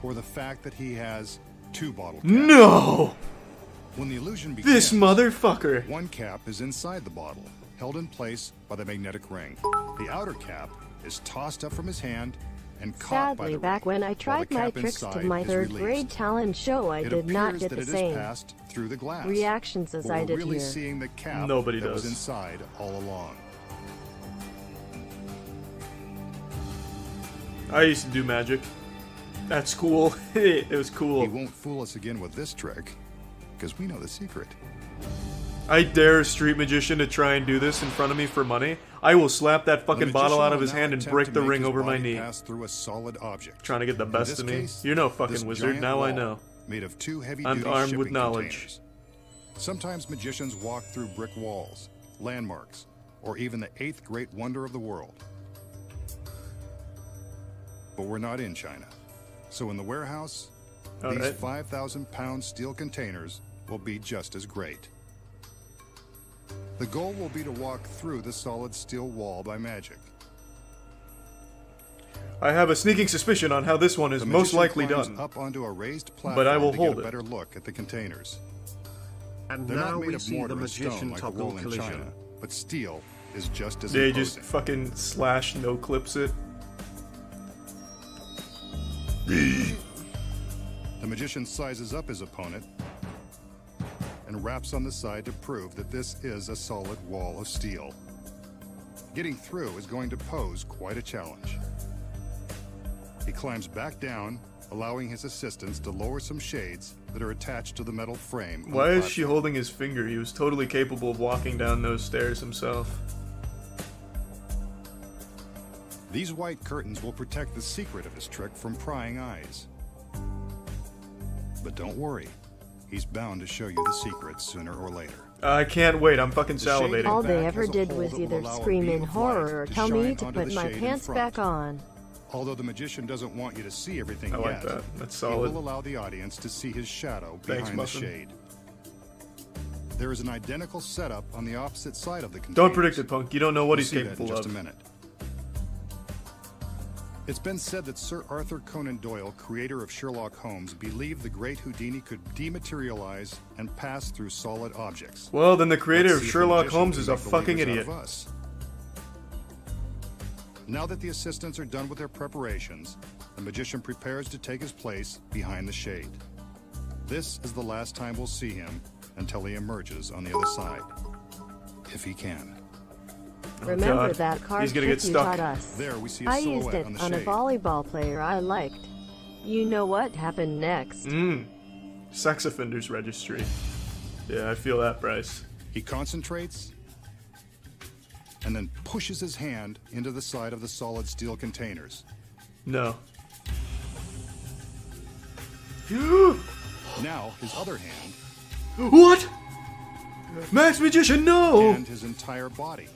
or the fact that he has two bottle caps. No! When the illusion begins, This motherfucker. one cap is inside the bottle, held in place by the magnetic ring. The outer cap is tossed up from his hand and caught by Sadly, the back ring, when I while tried the my cap tricks to inside my is third released. grade talent show, I It did not appears get that the it is same passed through the glass. reactions as But I we're did really here. seeing the cap Nobody that was does. inside all along. I used to do magic. At school. It was He cool. won't fool us again with this trick, because we know the secret. I dare a street magician to try and do this in front of me for money. I will slap that The fucking bottle magician out of will his now hand and attempt break to the make ring his over my body knee. pass through a solid object. Trying to get the In best this of me. case, You're no this fucking wizard, giant now I wall know. Made of two I'm heavy-duty armed with shipping knowledge. containers. Sometimes magicians walk through brick walls, landmarks, or even the eighth great wonder of the world. But we're not in China. So in the warehouse, All these right. 5,000-pound steel containers will be just as great. The goal will be to walk through the solid steel wall by magic. I have a sneaking suspicion on how this one is The most magician likely climbs done. up onto a raised platform But I will to hold get a it. better look at the containers. And They're now not made we of see mortar the and stone magician like the toggle wool in collision. China, but steel is just as They imposing. just fucking slash no clips it. The magician sizes up his opponent and raps on the side to prove that this is a solid wall of steel. Getting through is going to pose quite a challenge. He climbs back down, allowing his assistants to lower some shades that are attached to the metal frame. on Why the is she platform. holding his finger? He was totally capable of walking down those stairs himself. These white curtains will protect the secret of his trick from prying eyes. But don't worry, he's bound to show you the secret sooner or later. I can't wait, I'm fucking The shade salivating. All back they has ever a did hole was that will either allow a scream beam in of horror light or to tell me shine to onto put the my shade in pants front. back on. Although the magician doesn't want you to see everything I like yet, that. That's he solid. will allow the audience to see his shadow Thanks, behind the Muffin. shade. There is an identical setup on the opposite side of the containers. Don't predict it, punk. You don't know what We'll he's see that in capable just of. a minute. It's been said that Sir Arthur Conan Doyle, creator of Sherlock Holmes, believed the great Houdini could dematerialize and pass through solid objects. Well, then the creator Let's of see if the Sherlock magician Holmes can is a make fucking believers out idiot. of us. Now that the assistants are done with their preparations, the magician prepares to take his place behind the shade. This is the last time we'll see him until he emerges on the other side. If he can. Remember God. that card He's gonna trick get you stuck. taught us? There we see a I silhouette used it on the on a shade. volleyball player I liked. You know what happened next. Sex offenders registry. Yeah, I feel that, Bryce. He concentrates and then pushes his hand into the side of the solid steel containers. No. Now, his other hand What? Max Magician, no! and his entire body.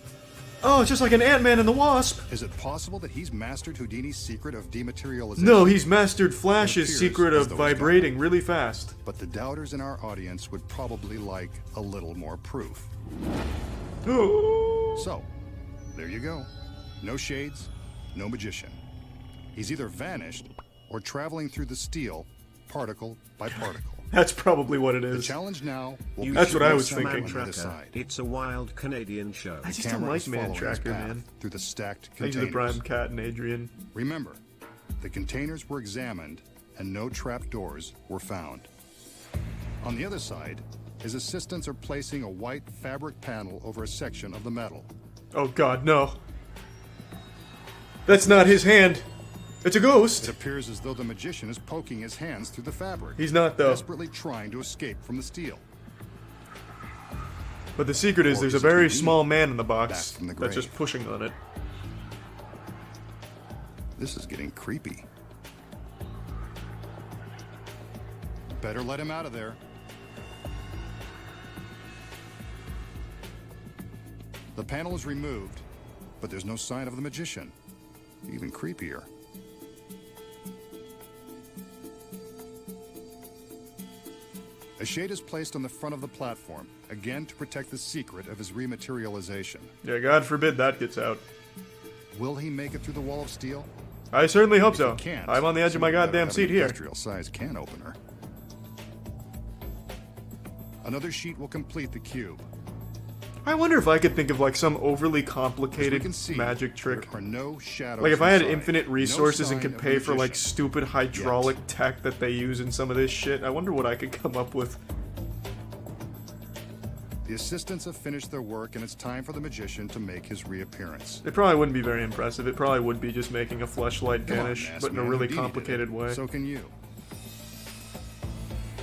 Oh, it's just like an Ant-Man and the Wasp. Is it possible that he's mastered Houdini's secret of dematerialization? No, he's mastered Flash's appears secret as of though he's vibrating really fast. But the doubters in our audience would probably like a little more proof. So, there you go. No shades, no magician. He's either vanished or traveling through the steel, particle by particle. That's probably what it The is. challenge now will be That's to what I was someone thinking. on the Man other Tracker. side. It's a wild Canadian show. I just Camera don't like is following Man his Tracker, path man. through the stacked Thanks to containers. the Prime Cat and Adrian. Remember, the containers were examined and no trapdoors were found. On the other side, his assistants are placing a white fabric panel over a section of the metal. Oh god, no. That's not his hand. It's a It ghost. appears as though the magician is poking his hands through the fabric, He's not, though. desperately trying to escape from the steel. But the secret is Or there's is a it very Houdini small man in the back box from the that's just grave? pushing on it. This is getting creepy. Better let him out of there. The panel is removed, but there's no sign of the magician. Even creepier. A shade is placed on the front of the platform, again to protect the secret of his rematerialization. Yeah, God forbid that gets out. Will he make it through the wall of steel? I certainly hope If so. he can't, I'm on the edge of my someone better goddamn have seat an here. Industrial-sized can opener. Another sheet will complete the cube. I wonder if I could think of like some overly As we complicated can see, magic trick. there are no shadows Like if I had inside. infinite No resources and sign could of pay for like magician. stupid hydraulic tech that they use in some of this shit, I wonder what I could come up with. The assistants have finished their work, and it's time for the magician to make his reappearance. It probably wouldn't be very impressive. It probably would be just making a fleshlight Come on, vanish, masked but in a man, really Houdini did it. complicated way. So can you.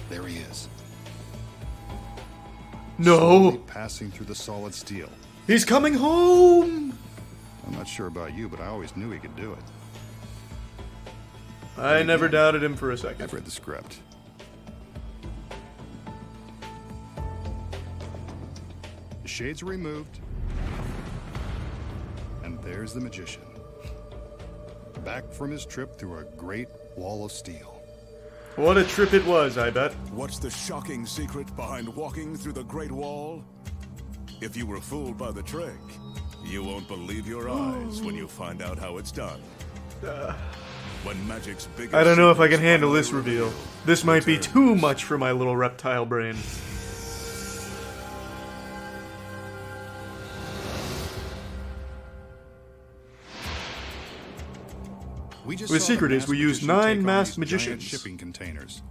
There he is. Slowly No! passing through the solid steel. He's coming home! I'm not sure about you, but I always knew he could do it. I never doubted him for a second. I've read the script. The shades are removed. And there's the magician. Back from his trip through a great wall of steel. What a trip it was, I bet. What's the shocking secret behind walking through the Great Wall? If you were fooled by the trick, you won't believe your eyes when you find out how it's done. When magic's biggest I don't know if I can secrets handle finally this reveal. revealed, This might be returns. too much for my little reptile brain. We just The saw secret is masked we used magician 9 take on masked these giant magicians. shipping containers.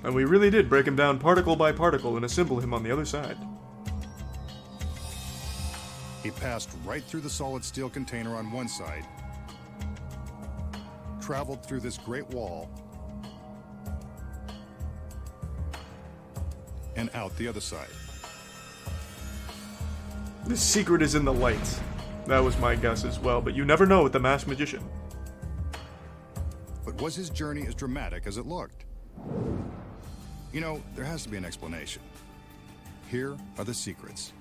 And we really did break him down particle by particle and assemble him on the other side. He passed right through the solid steel container on one side, traveled through this great wall, and out the other side. The secret is in the lights. That was my guess as well, but you never know with the masked magician. But was his journey as dramatic as it looked? You know, there has to be an explanation. Here are the secrets.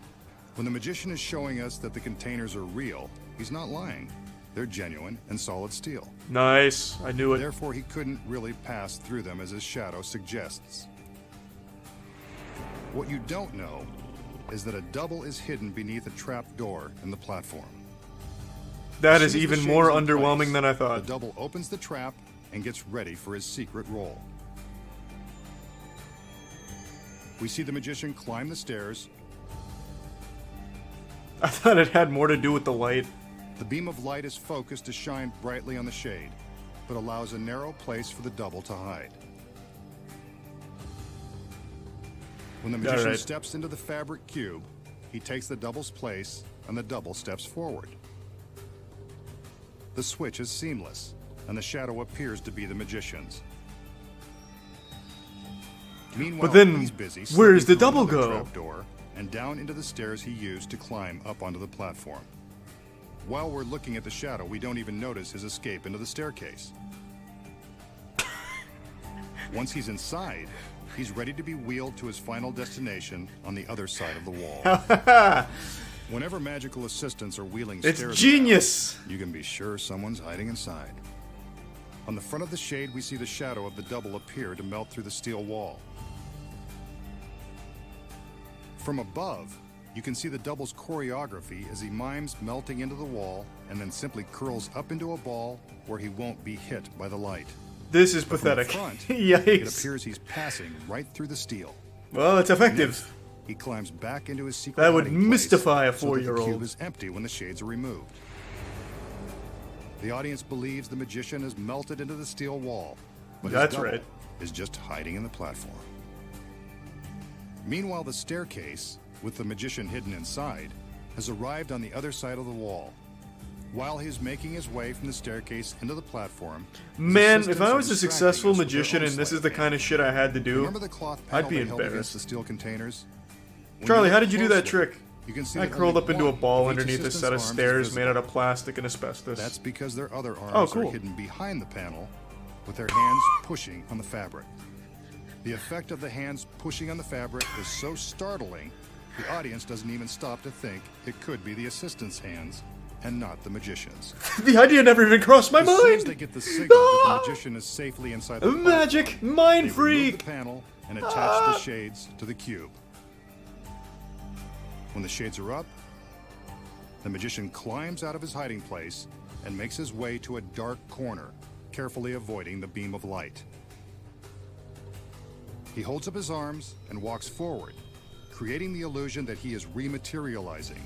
When the magician is showing us that the containers are real, he's not lying. They're genuine and solid steel. Nice. I knew it. Therefore, he couldn't really pass through them as his shadow suggests. What you don't know is that a double is hidden beneath a trap door in the platform. That As is soon as the even shades more in underwhelming place, than I The thought. double opens the trap and gets ready for his secret role. We see the magician climb the stairs. I thought it had more to do with the light. The beam of light is focused to shine brightly on the shade, but allows a narrow place for the double to hide. When the magician Alright. steps into the fabric cube, he takes the double's place and the double steps forward. The switch is seamless, and the shadow appears to be the magician's. Meanwhile, But then, he's busy where's the slipping through double another go? trapdoor and down into the stairs he used to climb up onto the platform. While we're looking at the shadow, we don't even notice his escape into the staircase. Once he's inside, he's ready to be wheeled to his final destination on the other side of the wall. Whenever magical assistants are wheeling It's stairs genius! around, you can be sure someone's hiding inside. On the front of the shade, we see the shadow of the double appear to melt through the steel wall. From above, you can see the double's choreography as he mimes melting into the wall and then simply curls up into a ball where he won't be hit by the light. This is But from the pathetic. front, it Yikes. appears he's passing right through the steel. Well, it's effective. He climbs back into his secret That would hiding place mystify a so that the 4-year-old. cube is empty when the shades are removed. The audience believes the magician has melted into the steel wall, but That's his double right. is just hiding in the platform. Meanwhile, the staircase, with the magician hidden inside, has arrived on the other side of the wall. While he's making his way from the staircase into the platform, his Man, if assistants I are was a distracting successful us with their magician own and this is sleight the of kind of hand. shit I had to do, Remember the cloth panel I'd be they held against embarrassed. the steel containers? When Charlie, you how look did you do that closely, trick? you can see I that curled only up into a one ball of each underneath a assistant's set of arms is stairs made visible. out of plastic and asbestos. That's because their other arms Oh, cool. are hidden behind the panel, with their hands pushing on the fabric. The effect of the hands pushing on the fabric is so startling, the audience doesn't even stop to think it could be the assistant's hands and not the magician's. The idea never even crossed my As soon as they mind! get the signal that Ah! the magician is safely inside the Magic! platform, Mind they remove freak! the panel and attach the shades to the cube. When the shades are up, the magician climbs out of his hiding place and makes his way to a dark corner, carefully avoiding the beam of light. He holds up his arms and walks forward, creating the illusion that he is rematerializing,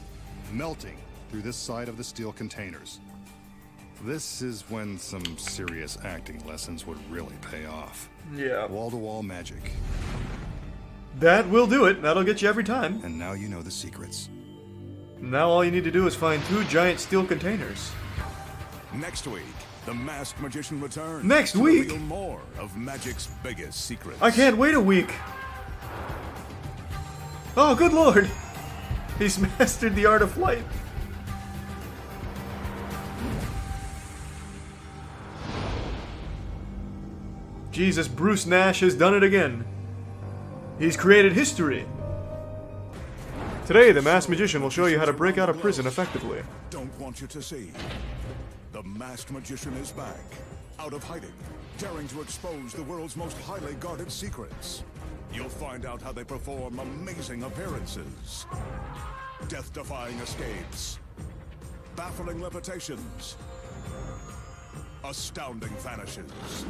melting through this side of the steel containers. This is when some serious acting lessons would really pay off. Yeah. Wall-to-wall magic. That will do it. That'll get you every time. And now you know the secrets. Now all you need to do is find 2 giant steel containers. Next week, the masked magician returns. Next to week? reveal more of magic's biggest secrets. I can't wait a week. Oh, good lord. He's mastered the art of flight. Jesus, Bruce Nash has done it again. He's created history. Today, the masked magician will show you how to break out of prison effectively. Don't want you to see. The masked magician is back, out of hiding, daring to expose the world's most highly guarded secrets. You'll find out how they perform amazing appearances, death-defying escapes, baffling levitations, astounding vanishes,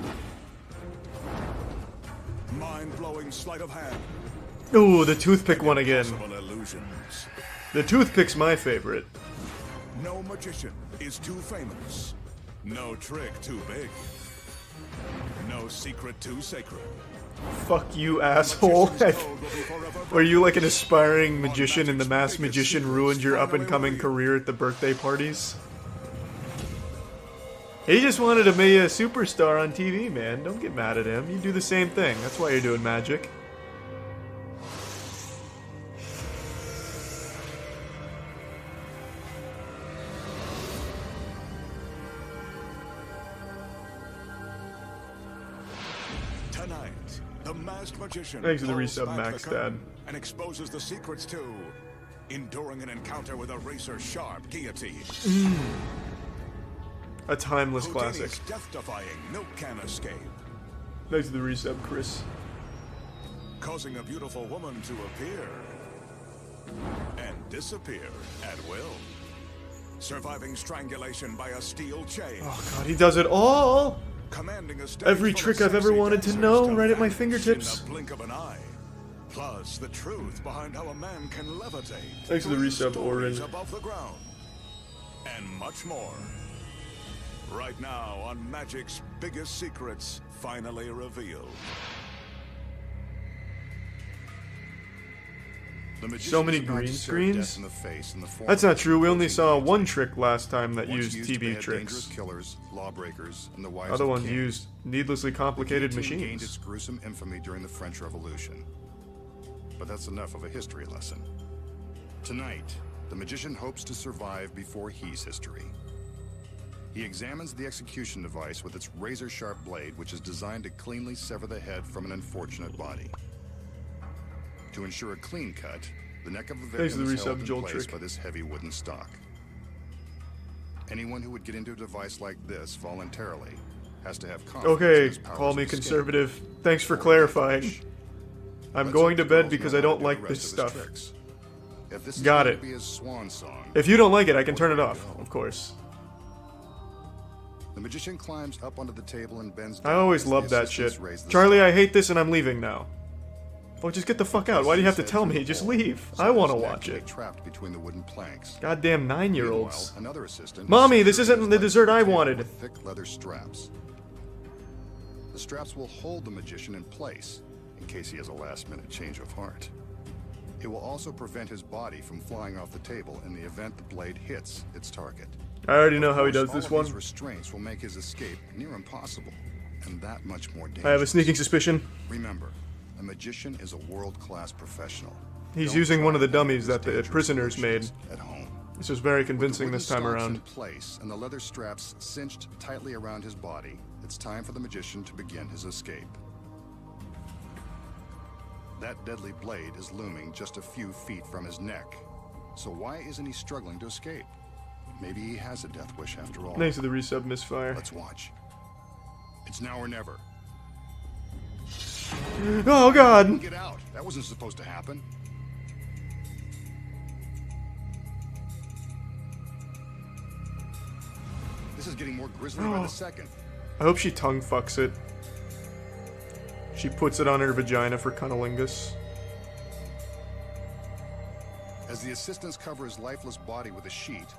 mind-blowing sleight of hand, Ooh, the toothpick one again. impossible illusions. The toothpick's my favorite. No magician is too famous. No trick too big. No secret too sacred. Fuck you, asshole. Were you like an aspiring magician and the masked magician ruined your up-and-coming career at the birthday parties? He just wanted to be a superstar on TV, man. Don't get mad at him. You do the same thing. That's why you're doing magic. Tonight, the masked magician Thanks for the pulls resub, back Max the curtain Dad. and exposes the secrets to enduring an encounter with a razor-sharp guillotine. A timeless Houdini's classic. death-defying milk can escape, Thanks for the resub, Chris. causing a beautiful woman to appear and disappear at will. Surviving strangulation by a steel chain. Oh god, he does it all! Commanding a stage Every full of trick I've ever sexy wanted to dancers know, right at my vanish fingertips. In the blink of an eye. Plus, the truth behind how a man can levitate. Thanks for the 3 resub, stories Orin. above the ground. And much more. Right now on Magic's biggest secrets finally revealed. The magician So many is about to green stare death screens? in the face in the form That's of not true. We only opposing saw guillotine. one trick last time that Once used used to TB behead dangerous tricks. killers, lawbreakers, and the wives Other of ones kings. used needlessly The complicated guillotine gained its machines. gruesome infamy during the French Revolution. But that's enough of a history lesson. Tonight, the magician hopes to survive before he's history. He examines the execution device with its razor-sharp blade, which is designed to cleanly sever the head from an unfortunate body. To ensure a clean cut, the neck of the Thanks to victim the is held resub in Joel place trick. by this heavy wooden stock. Anyone who would get into a device like this voluntarily has to have confidence in Okay, his powers call me of escape. conservative. Thanks for Or clarifying. damage. I'm Let's going hope to the bed girls because know I how to don't do like the this rest of his stuff. tricks. If this is Got going it. to be his swan song, If you don't like it, I can turn it off, of course. the magician climbs up onto the table and bends I down always as the loved that assistants shit. raise the Charlie, stock. I hate this and I'm leaving now. Oh, just get the fuck out. Why do you have to tell me? Just leave. I want to watch it. Trapped between the wooden planks. Goddamn 9-year-olds. Meanwhile, another assistant Mommy, is this securing isn't his the legs dessert to the I table wanted. with thick leather straps. The straps will hold the magician in place in case he has a last-minute change of heart. It will also prevent his body from flying off the table in the event the blade hits its target. I already know how he Of does course, this all of one. these restraints will make his escape near impossible, and that much more dangerous. I have a sneaking suspicion. Remember, a magician is a world-class professional. He's Don't using try one of the any dummies his that the dangerous prisoners made. solutions at home. This was very With the convincing wooden this time stalks around. in place and the leather straps cinched tightly around his body, it's time for the magician to begin his escape. That deadly blade is looming just a few feet from his neck. So why isn't he struggling to escape? Maybe he has a death wish after all. Thanks to the resub misfire. Let's watch. It's now or never. Oh god! Get out. That wasn't supposed to happen. This is getting more grisly by the second. I hope she tongue fucks it. She puts it on her vagina for cunnilingus. As the assistants cover his lifeless body with a sheet,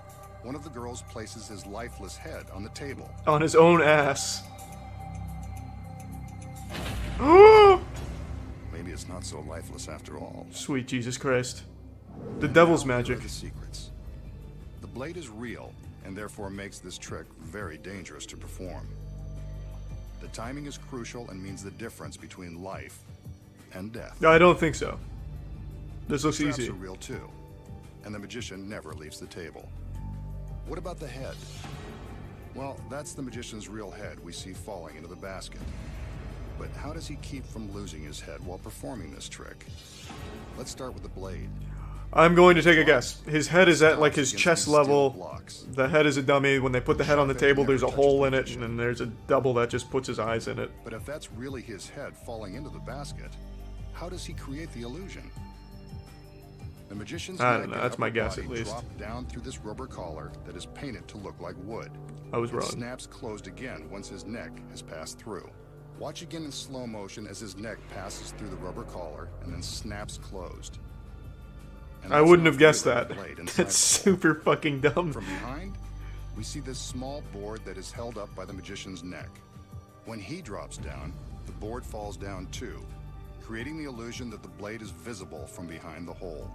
one of the girls places his lifeless head on the table. On his own ass. Oh! Maybe it's not so lifeless after all. Sweet Jesus Christ. The devil's Now, here magic. are the secrets. The blade is real, and therefore makes this trick very dangerous to perform. The timing is crucial and means the difference between life and death. I don't think so. This looks Straps easy. are real too, and the magician never leaves the table. What about the head? Well, that's the magician's real head we see falling into the basket. But how does he keep from losing his head while performing this trick? Let's start with the blade. I'm going to take a guess. His head is at like his Against chest these steel level. blocks. The head is a dummy. When they put the head on the table, there's a Never hole touches in the it, magician. and then there's a double that just puts his eyes in it. But if that's really his head falling into the basket, how does he create the illusion? The magician's I don't neck know, and that's my upper guess body at least. drop down through this rubber collar that is painted to look like wood. I was It wrong. snaps closed again once his neck has passed through. Watch again in slow motion as his neck passes through the rubber collar and then snaps closed. And I that's wouldn't not have guessed forgetting that. the blade inside That's the hole. super fucking dumb. From behind, we see this small board that is held up by the magician's neck. When he drops down, the board falls down too, creating the illusion that the blade is visible from behind the hole.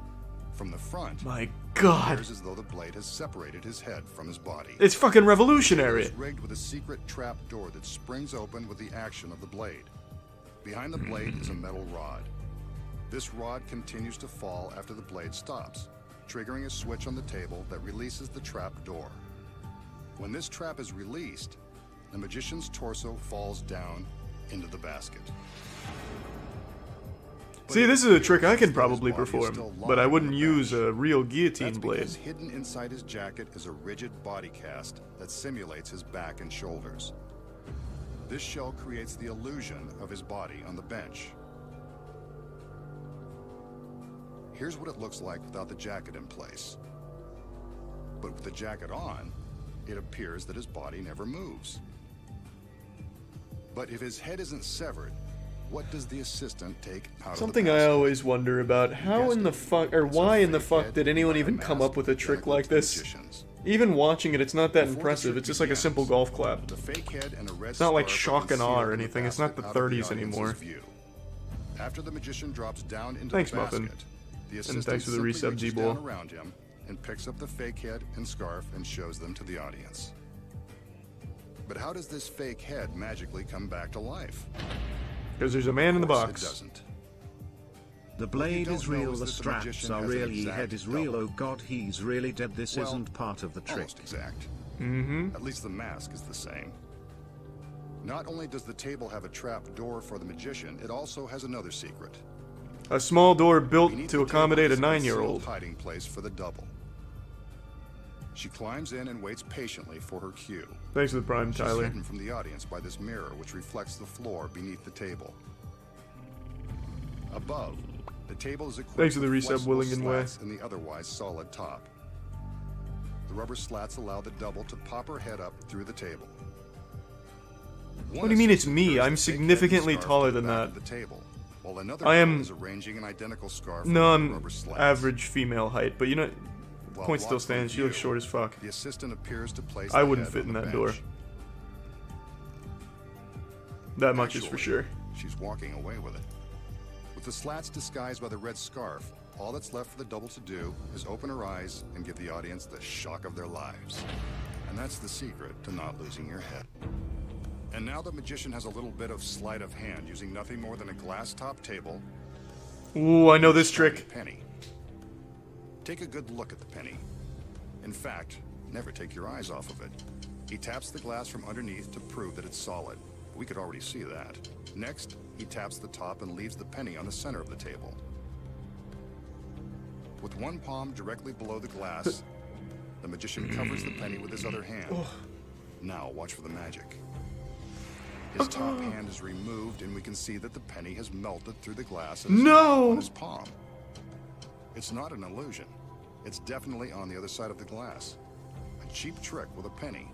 From the front, My it god. appears as though the blade has separated his head from his body. It's fucking It revolutionary. is rigged with a secret trap door that springs open with the action of the blade. Behind the blade is a metal rod. This rod continues to fall after the blade stops, triggering a switch on the table that releases the trap door. When this trap is released, the magician's torso falls down into the basket. See, this is a trick I can probably perform, but I wouldn't use a real guillotine That's blade. because hidden inside his jacket is a rigid body cast that simulates his back and shoulders. This shell creates the illusion of his body on the bench. Here's what it looks like without the jacket in place. But with the jacket on, it appears that his body never moves. But if his head isn't severed, what does the assistant take out Something of the I basket? always wonder about, how in the fuck, or It's a why in the fake fuck head did anyone by a even come mask up with a trick identical like to the this? magician's. Even watching it, it's not that Before the impressive, trick it's just like a begins, simple golf clap. The fake head and a red It's not like scarf shock are and awe or concealed in the anything, it's not the basket out of 30s audience's anymore. view. After the magician drops down into Thanks, the Muffin. basket, The And thanks assistant for the simply resub, reaches D-Ball. down around him and picks up the fake head and scarf and shows them to the audience. But how does this fake head magically come back to life? Because there's a man in the Of course box. It doesn't. The blade don't is know real, is the that the straps magician are has an real, ye exact head is real, double. oh god, he's really dead, this Well, isn't part of the trick. Almost exact. Mm-hmm. At least the mask is the same. Not only does the table have a trap door for the magician, it also has another secret. A small door built Beneath to the accommodate a table is concealed 9-year-old. hiding place for the double. She climbs in and waits patiently for her cue. Thanks for the prime, She's Tyler. hidden from the audience by this mirror which reflects the floor beneath the table. Above, the table is equipped Thanks for the with resub, flexible Willingen Way. slats in the otherwise solid top. The rubber slats allow the double to pop her head up through the table. What do you mean it's me? I'm significantly taller than that. The table, while another I am- girl is arranging an identical scarf No, with I'm rubber slats. average female height, but you know, the While point still blocked from stands. She looks view, short as fuck. The assistant appears to place I the wouldn't head fit on in the that door. bench. That much is for Actually, sure. She's walking away with it. With the slats disguised by the red scarf, all that's left for the double to do is open her eyes and give the audience the shock of their lives. And that's the secret to not losing your head. And now the magician has a little bit of sleight of hand using nothing more than a glass top table. Ooh, I know this and a trick. penny. Take a good look at the penny. In fact, never take your eyes off of it. He taps the glass from underneath to prove that it's solid. We could already see that. Next, he taps the top and leaves the penny on the center of the table. With one palm directly below the glass, the magician covers the penny with his other hand. Now, watch for the magic. His top hand is removed, and we can see that the penny has melted through the glass and is No! now on his palm. It's not an illusion. It's definitely on the other side of the glass. A cheap trick with a penny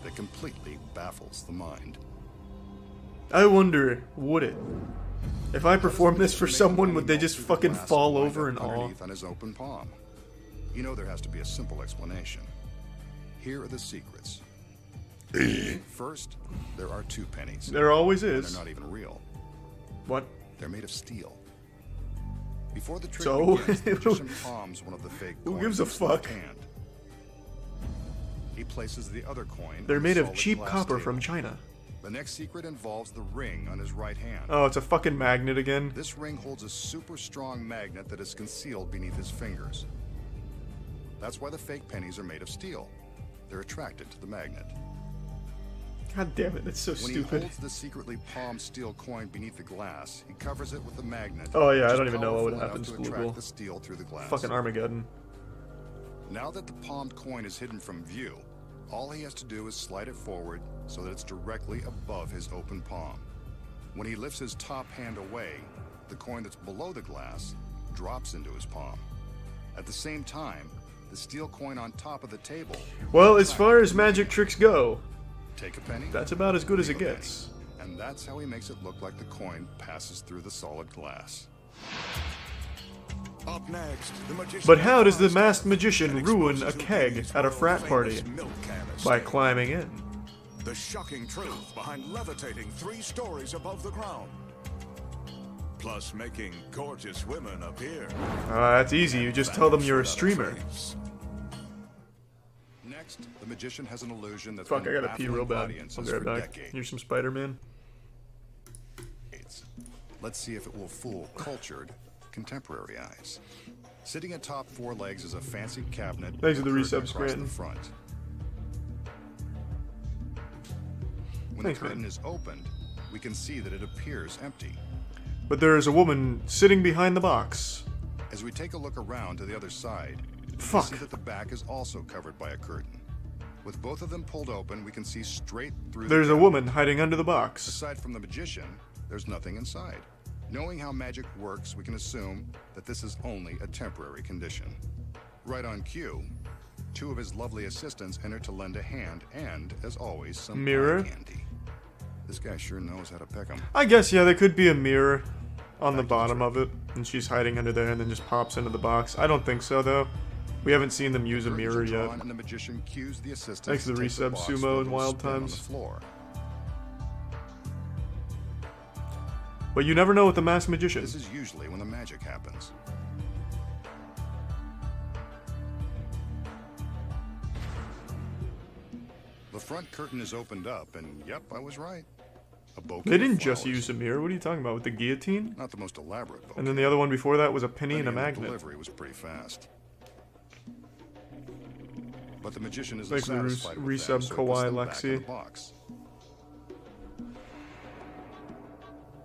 that completely baffles the mind. I wonder, would it? If I perform this for someone, would they just fucking fall over in awe? Underneath on his open palm. You know there has to be a simple explanation. Here are the secrets. First, there are two pennies. There always And is. they're not even real. What? They're made of steel. Before the trick So? begins, the magician palms one of the fake Who coins gives a in his left fuck? hand. He places the other coin They're on the made of solid cheap glass copper table. from China. The next secret involves the ring on his right hand. Oh, it's a fucking magnet again. This ring holds a super strong magnet that is concealed beneath his fingers. That's why the fake pennies are made of steel. They're attracted to the magnet. God damn it, that's so When he stupid. holds the secretly palmed steel coin beneath the glass, he covers it with the magnet. Oh, yeah, I which is don't even know what would powerful happen enough to to Blue attract Bull. the steel through the glass. Fucking Armageddon. Now that the palmed coin is hidden from view, all he has to do is slide it forward so that it's directly above his open palm. When he lifts his top hand away, the coin that's below the glass drops into his palm. At the same time, the steel coin on top of the table. Well, as far as magic tricks go, Take a penny. that's about as good as it leave a gets. penny. And that's how he makes it look like the coin passes through the solid glass. Up next, the magician But how does the flies masked down magician and ruin exposes a who keg Beatty's at a frat world-famous party? milk canister. By climbing in? The shocking truth behind levitating 3 stories above the ground. Plus making gorgeous women appear. That's easy, you just tell them you're a Vanish streamer. without a trace. Next, the magician has an illusion that's Fuck, been I gotta pee baffling real bad. audiences I'll be right for back. decades. Here's some Spider-Man. Let's see if it will fool cultured, contemporary eyes. Sitting atop 4 legs is a fancy cabinet. Thanks for the with a curtain resub, across Scranton. the front. When Thanks, the curtain man. is opened, we can see that it appears empty. But there is a woman sitting behind the box. As we take a look around to the other side, we Fuck. see that the back is also covered by a curtain. With both of them pulled open, we can see straight through. There's the a cabinet. woman hiding under the box. Aside from the magician, there's nothing inside. Knowing how magic works, we can assume that this is only a temporary condition. Right on cue, 2 of his lovely assistants enter to lend a hand and, as always, some Mirror? eye candy. This guy sure knows how to pick 'em. I guess, yeah, there could be a mirror on the bottom of it, and she's hiding under there and then just pops into the box. I don't think so, though. We haven't seen them use a Curtains mirror are yet. drawn, and the magician cues the assistants Thanks to the to take resub, box Sumo for a and little Wild spin on Times. the floor. But you never know with the masked magician. This is usually when the magic happens. The front curtain is opened up, and yep, I was right. A bouquet They of didn't just flowers. use a mirror. What are you talking about? With the guillotine? Not the most elaborate bouquet. And then the other one before that was a penny and a Then again, the magnet. delivery was pretty fast. But the magician isn't Thanks for the satisfied with resub, them, so he puts Kawhi them back in Lexi. the box.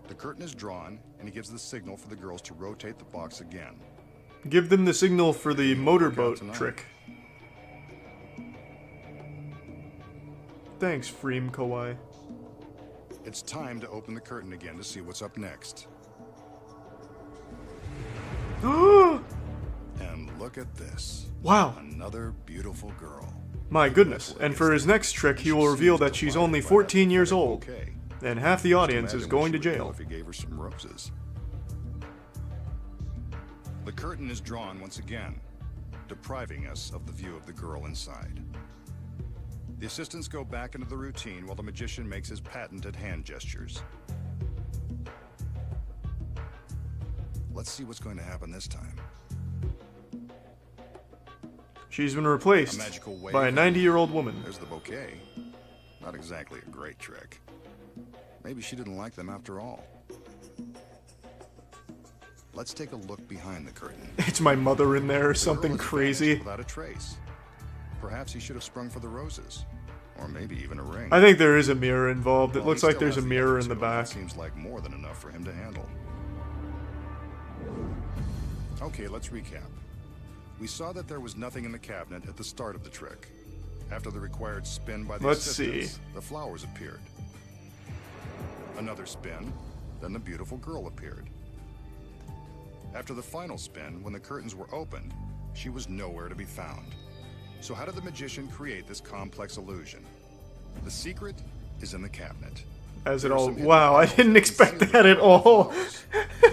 The curtain is drawn, and he gives the signal for the girls to rotate the box again. Give them the signal for the motorboat tonight. trick. Thanks, Freem Kawhi. It's time to open the curtain again to see what's up next. Wow! And look at this. Another beautiful girl. My goodness. And for his next trick, he will reveal that she's only 14 years old. Okay. And half the audience is Imagine going to what she would do jail. if he gave her some roses. The curtain is drawn once again, depriving us of the view of the girl inside. The assistants go back into the routine while the magician makes his patented hand gestures. Let's see what's going to happen this time. She's been replaced A magical wave. by a 90-year-old woman. There's the bouquet. Not exactly a great trick. Maybe she didn't like them after all. Let's take a look behind the curtain. It's my mother in there or The something girl has crazy. vanished without a trace. Perhaps he should have sprung for the roses, or maybe even a ring. I think there is a mirror involved. It Well, looks he like still there's a has the mirror other in the two, and that back. seems like more than enough for him to handle. Okay, let's recap. We saw that there was nothing in the cabinet at the start of the trick. After the required spin by the Let's assistants, see. the flowers appeared. Another spin, then the beautiful girl appeared. After the final spin, when the curtains were opened, she was nowhere to be found. So how did the magician create this complex illusion? The secret is in the cabinet. As it There are all. some hidden Wow, I panels didn't that expect conceal that the at all. flowers.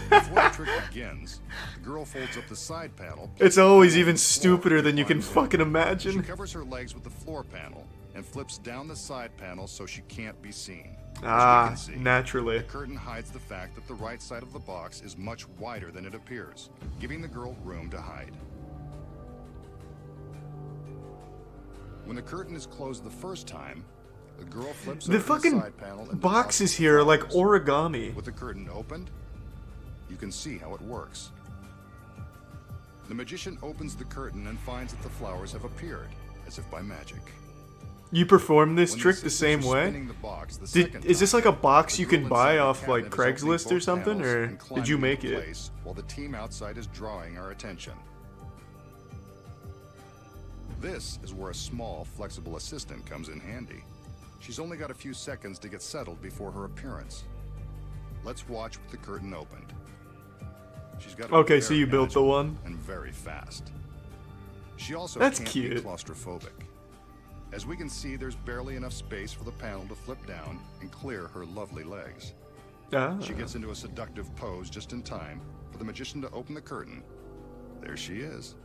Before the trick begins, the girl folds up the side panel. It's always even on the floor stupider than you can finds it. fucking She imagine. covers her legs with the floor panel and flips down the side panel so she can't be seen. As we Ah, can see, naturally. the curtain hides the fact that the right side of the box is much wider than it appears, giving the girl room to hide. When the curtain is closed the first time, the girl flips The open fucking side panel and boxes deposits here are like flowers. origami. With the curtain opened, you can see how it works. The magician opens the curtain and finds that the flowers have appeared, as if by magic. You perform this When trick the assistants same are way? spinning the box the Did, second is this time, like a box the you girl can inside buy the off like cabinet is opening Craigslist or both something, panels or and did climbing you into make it? place while the team outside is drawing our attention. This is where a small, flexible assistant comes in handy. She's only got a few seconds to get settled before her appearance. Let's watch with the curtain opened. She's got to be Okay, so very you built the agile one? and very fast. She also That's can't cute. be claustrophobic. As we can see, there's barely enough space for the panel to flip down and clear her lovely legs. Ah. She gets into a seductive pose just in time for the magician to open the curtain. There she is.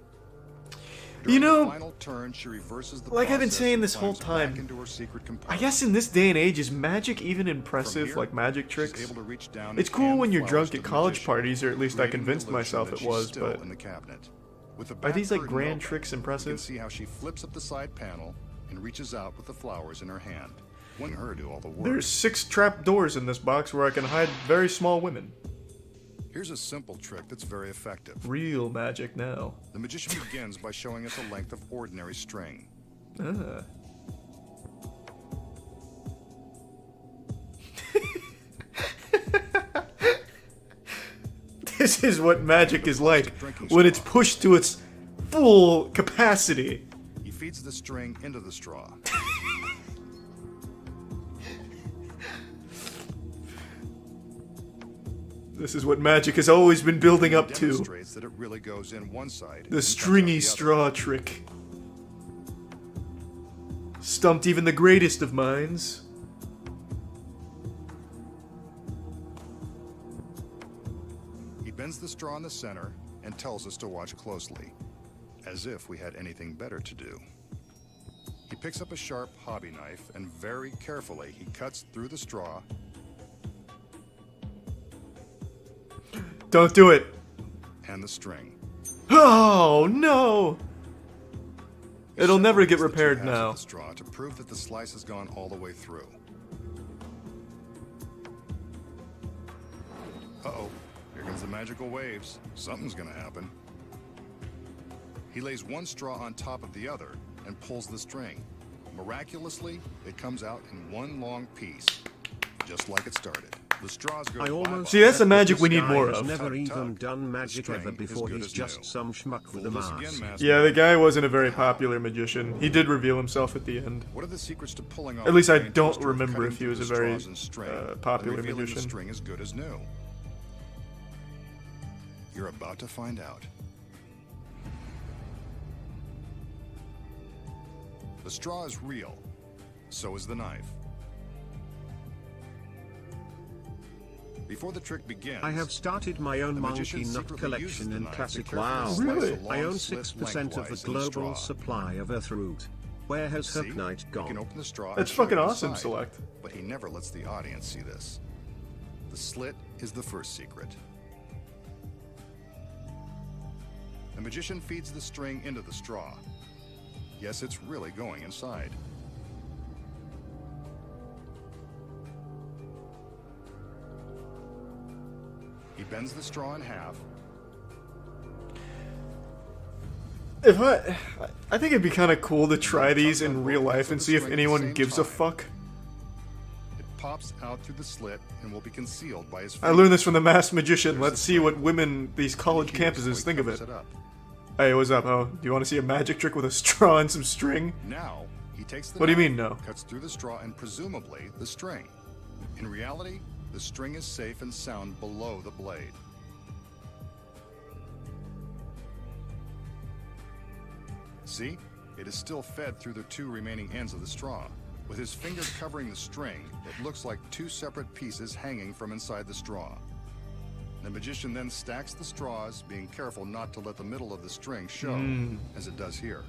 You During the know, final turn, she reverses the like I've been process saying and this whole climbs back time, into her secret I compartment. guess in this day and age, is magic even From impressive, here, like magic she's tricks? able to reach down It's and cool hand when the you're flowers drunk to at the college magician, parties, or at least I creating the convinced illusion myself that it she's was, still but in the cabinet. With the are back these like curtain grand open, tricks you can impressive? see how she flips up the side panel and reaches out with the flowers in her hand. When her do all the work. There's 6 trap doors in this box where I can hide very small women. Here's a simple trick that's very effective. Real magic now. The magician begins by showing us a length of ordinary string. Ah. This is what magic is like when it's pushed to its full capacity. He feeds the string into the straw. This is what magic has always been building up to. Demonstrates that it really goes in one side. The and stringy comes out the straw other. trick. Stumped even the greatest of minds. He bends the straw in the center and tells us to watch closely, as if we had anything better to do. He picks up a sharp hobby knife and very carefully he cuts through the straw Don't do it. and the string. Oh, no. It'll never get Separates the two repaired halves of now. the straw to prove that the slice has gone all the way through. Uh-oh, here comes the magical waves. Something's gonna happen. He lays one straw on top of the other and pulls the string. Miraculously, it comes out in one long piece, just like it started. The straws go I almost bye-bye. See, that's the bet magic this we need guy more has of. never Tug, even tug. done The magic string ever is before. good He's as just new. some schmuck with a Fool us mask. again, Master. Yeah, the guy wasn't a very popular magician. He did reveal himself at the end. What are the secrets to pulling off At least I the brain don't twister of remember cutting if he through was the a very, straws and string, popular and revealing magician. The string is good as new. You're about to find out. The straw is real. So is the knife. Before the trick begins, I have started my own the monkey magician nut secretly collection uses the in knife to classic carefully WoW. slice a Really? long I own slit 6% of the lengthwise in global straw. supply of Earthroot. Where has See? Hook Knight He can gone? open the straw That's and show fucking you awesome, inside, Select. but he never lets the audience see this. The slit is the first secret. The magician feeds the string into the straw. Yes, it's really going inside. He bends the straw in half. If I think it'd be kind of cool to try these in real life and see if anyone gives a fuck. It pops out through the slit and will be concealed by his I learned this from the Masked Magician. Let's see what women these college campuses think of it. Hey, what's up, ho? Do you want to see a magic trick with a straw and some string? Now, he takes the What do you knife, mean, no? cuts through the straw and presumably the string. In reality, the string is safe and sound below the blade. See? It is still fed through the two remaining ends of the straw. With his finger covering the string, it looks like two separate pieces hanging from inside the straw. The magician then stacks the straws, being careful not to let the middle of the string show, as it does here.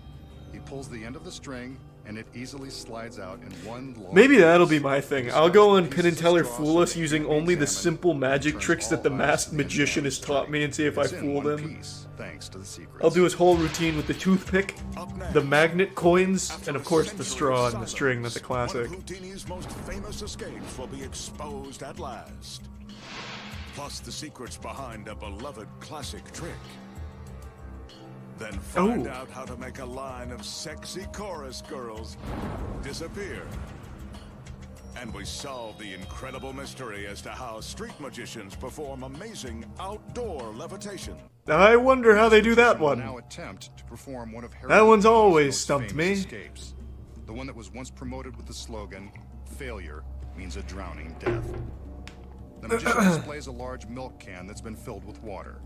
He pulls the end of the string, and it easily slides out in one long Maybe that'll be piece. my thing. He I'll go on starts Penn and pieces Teller of straw Fool so Us they using can be only the examined, simple and magic turns tricks that all the eyes Masked to the Magician end has of the taught string. me and see if I It's in fooled one him. piece, thanks to the secrets. I'll do his whole routine with the toothpick, Up next, the magnet coins, after and a of course the century straw of and the string. silence, That's a classic. One of Houdini's most famous escapes will be exposed at last. Plus the secrets behind a beloved classic trick. Then find Oh. out how to make a line of sexy chorus girls disappear. And we solve the incredible mystery as to how street magicians perform amazing outdoor levitation. I wonder how they do that Will one. now attempt to perform one of That one's Houdini's always most stumped famous me. Escapes. The one that was once promoted with the slogan, "Failure means a drowning death." The magician displays a large milk can that's been filled with water.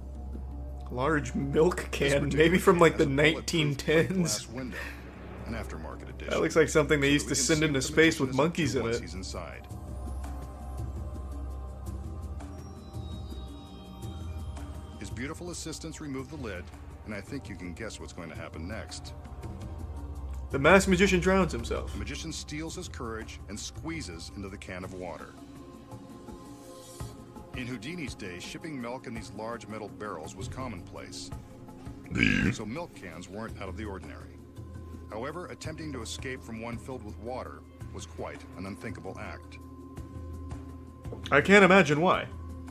Large milk This can, particular maybe from can like the has a bulletproof plate 1910s. glass window, an aftermarket edition. That looks like something they so used that to we can send see into what the space magician with is up to monkeys in once it. he's inside. His beautiful assistants remove the lid, and I think you can guess what's going to happen next. The Masked Magician drowns himself. The magician steals his courage and squeezes into the can of water. In Houdini's day, shipping milk in these large metal barrels was commonplace. So milk cans weren't out of the ordinary. However, attempting to escape from one filled with water was quite an unthinkable act. I can't imagine why.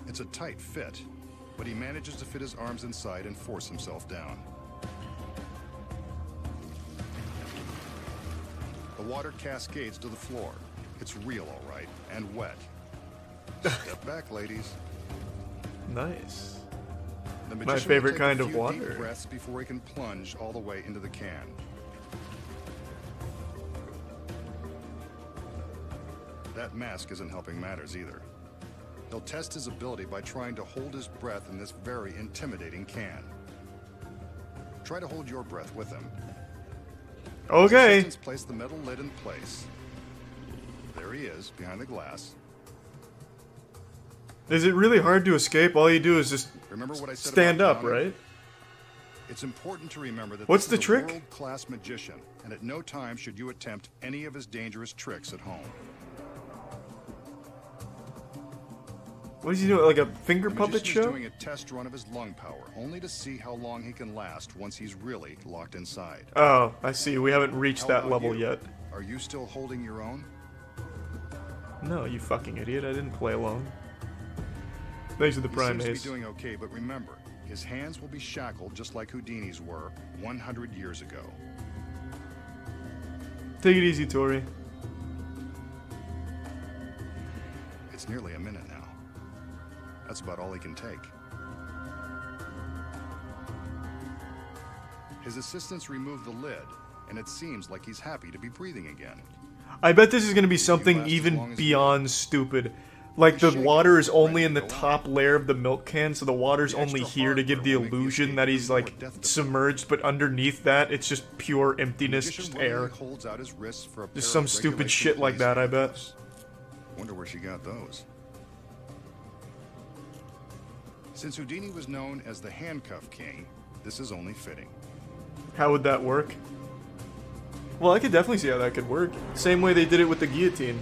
It's a tight fit, but he manages to fit his arms inside and force himself down. The water cascades to the floor. It's real, all right, and wet. Step back, ladies. Nice. The My magician will favorite take kind a of few water. deep breaths before he can plunge all the way into the can. That mask isn't helping matters either. He'll test his ability by trying to hold his breath in this very intimidating can. Try to hold your breath with him. His Okay. assistants place the metal lid in place. There he is, behind the glass. Is it really hard to escape? All you do is just Remember what I said stand about up, drowning? right? It's important to remember that What's this the is trick? a world-class magician, and at no time should you attempt any of his dangerous tricks at home. What is he doing? Like a finger The puppet magician is show? doing a test run of his lung power, only to see how long he can last once he's really locked inside. Oh, I see. We haven't reached How that about level you? yet. Are you still holding your own? No, you fucking idiot. I didn't play along. Thanks for the He prime seems to ace. be doing okay, but remember, his hands will be shackled just like Houdini's were 100 years ago. Take it easy, Tori. It's nearly a minute now. That's about all he can take. His assistants remove the lid, and it seems like he's happy to be breathing again. I bet this is going to be last something as even long as beyond stupid. Like the water is only in the top layer of the milk can, so the water's only here to give the illusion that he's like submerged, but underneath that, it's just pure emptiness, Magician just willingly air. holds out his wrists for a pair Just some of stupid regulation shit like police that, I bet. handcuffs. Wonder where she got those. Since Houdini was known as the handcuff king, this is only fitting. How would that work? Well, I could definitely see how that could work. Same way they did it with the guillotine.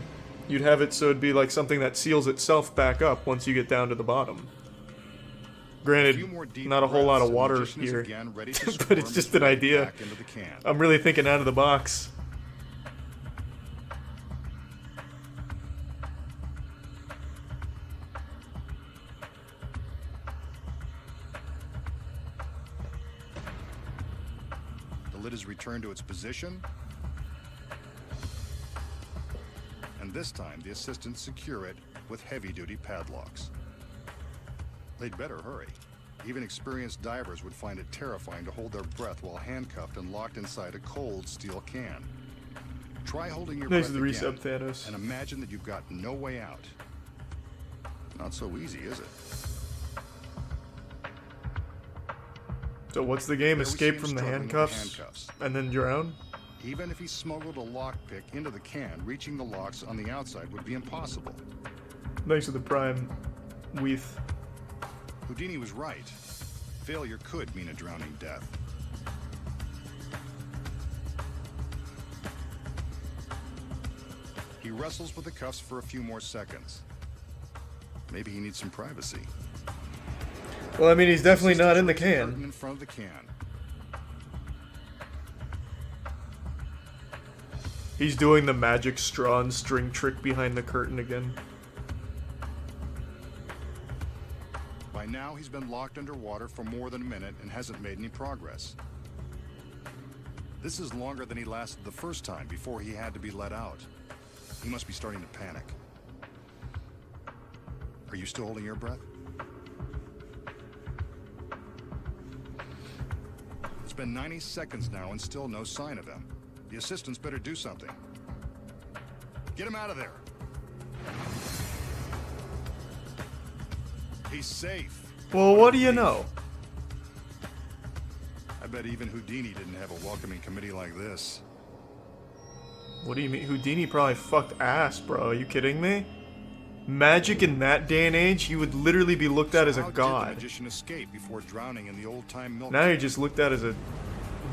You'd have it so it'd be like something that seals itself back up once you get down to the bottom. Granted, not a whole lot of water here, but it's just an idea. I'm really thinking out of the box. The lid is returned to its position. And this time, the assistants secure it with heavy-duty padlocks. They'd better hurry. Even experienced divers would find it terrifying to hold their breath while handcuffed and locked inside a cold steel can. Try holding your Thanks breath for the again, resub, Thanos. and imagine that you've got no way out. Not so easy, is it? So what's the game? There we Escape see him from the struggling with handcuffs and then drown? Even if he smuggled a lockpick into the can, reaching the locks on the outside would be impossible. Thanks for the prime Weath. Houdini was right. Failure could mean a drowning death. He wrestles with the cuffs for a few more seconds. Maybe he needs some privacy. Well, I mean, he's definitely not in the Curtain can. in front of the can. He's doing the magic straw and string trick behind the curtain again. By now, he's been locked underwater for more than a minute and hasn't made any progress. This is longer than he lasted the first time before he had to be let out. He must be starting to panic. Are you still holding your breath? It's been 90 seconds now and still no sign of him. The assistants better do something. Get him out of there. He's safe. Well, what do you know? I bet even Houdini didn't have a welcoming committee like this. What do you mean? Houdini probably fucked ass, bro. Are you kidding me? Magic in that day and age, you would literally be looked at as a How did the god. magician escape before drowning in the old-time milk? Now you're just looked at as a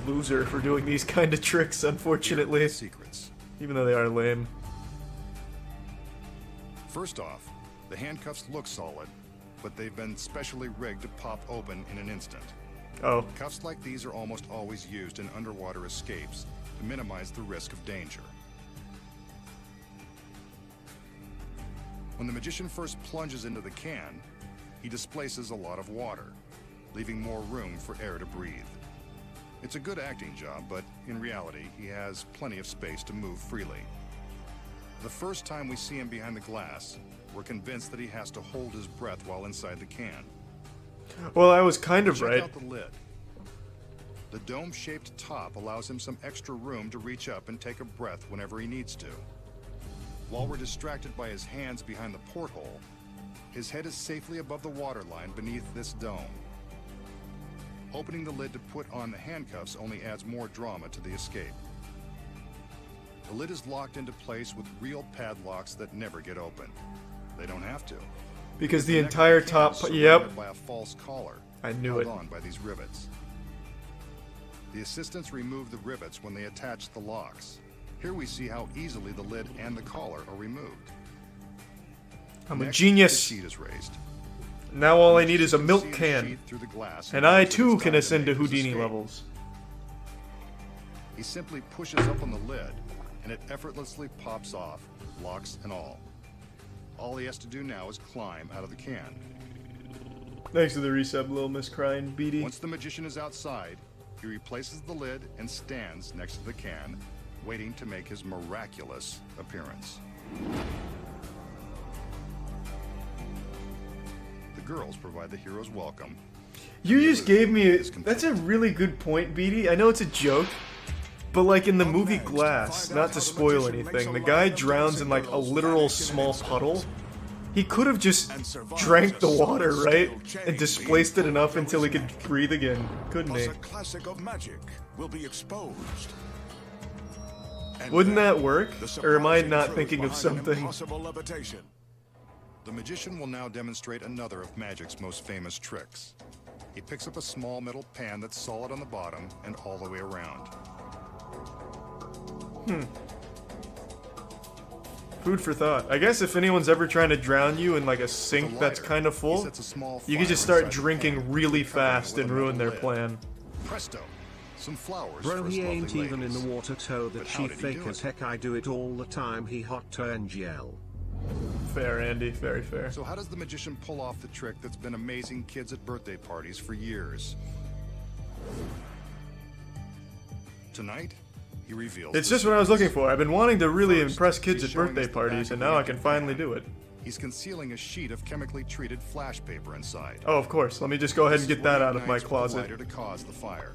loser for doing these kind of tricks, unfortunately. Secrets. Even though they are lame. First off, the handcuffs look solid, but they've been specially rigged to pop open in an instant. Oh, Cuffs like these are almost always used in underwater escapes to minimize the risk of danger. When the magician first plunges into the can, he displaces a lot of water, leaving more room for air to breathe. It's a good acting job, but in reality, he has plenty of space to move freely. The first time we see him behind the glass, we're convinced that he has to hold his breath while inside the can. well, I was kind of Check right. out the lid. The dome-shaped top allows him some extra room to reach up and take a breath whenever he needs to. While we're distracted by his hands behind the porthole, his head is safely above the waterline beneath this dome. Opening the lid to put on the handcuffs only adds more drama to the escape. The lid is locked into place with real padlocks that never get open. They don't have to. Because the neck of entire can is top. surrounded Yep. by a false collar. I knew held it. on by these rivets. The assistants remove the rivets when they attach the locks. Here we see how easily the lid and the collar are removed. I'm a Next, genius. The sheet is raised. Now all I need is a You can milk see the can. sheet through the glass And I knows that too it's can time to ascend to make his Houdini escape. levels. He simply pushes up on the lid, and it effortlessly pops off, locks and all. All he has to do now is climb out of the can. Thanks for the resub, Lil Miss Crying Beady. Once the magician is outside, he replaces the lid and stands next to the can, waiting to make his miraculous appearance. The girls provide the hero's welcome. You just gave me a... That's a really good point, Beady. I know it's a joke, but like in the movie Glass, not to spoil anything, the guy drowns in like a literal small puddle. He could have just drank the water, right? And displaced it enough until he could breathe again, couldn't he? Plus a classic of magic will be exposed. And Wouldn't then that work? the Or am I surprising not truth thinking of behind something? impossible levitation. The magician will now demonstrate another of magic's most famous tricks. He picks up a small metal pan that's solid on the bottom and all the way around. Food for thought. I guess if anyone's ever trying to drown you in like a With sink a that's lighter, kind of he full, sets a small you can fire just start inside the drinking pan, really covering it fast with and a ruin their metal lid. plan. Presto! Some flowers Bro, for his he lovely ain't even in ladies. the water toe that But she how did he fake do as it? heck. I do it all the time. He hot turn GL. Fair, Andy. Very fair. So how does the magician pull off the trick that's been amazing kids at birthday parties for years? Tonight, he reveals... It's the just what I was looking secrets. for. I've been wanting to really First, impress kids he's at showing birthday us the parties, back and of now the I can empty finally pan. do it. He's concealing a sheet of chemically treated flash paper inside. Oh, of course. Let me just go ahead and This get is what that he out of my ignites with the closet. lighter to cause the fire.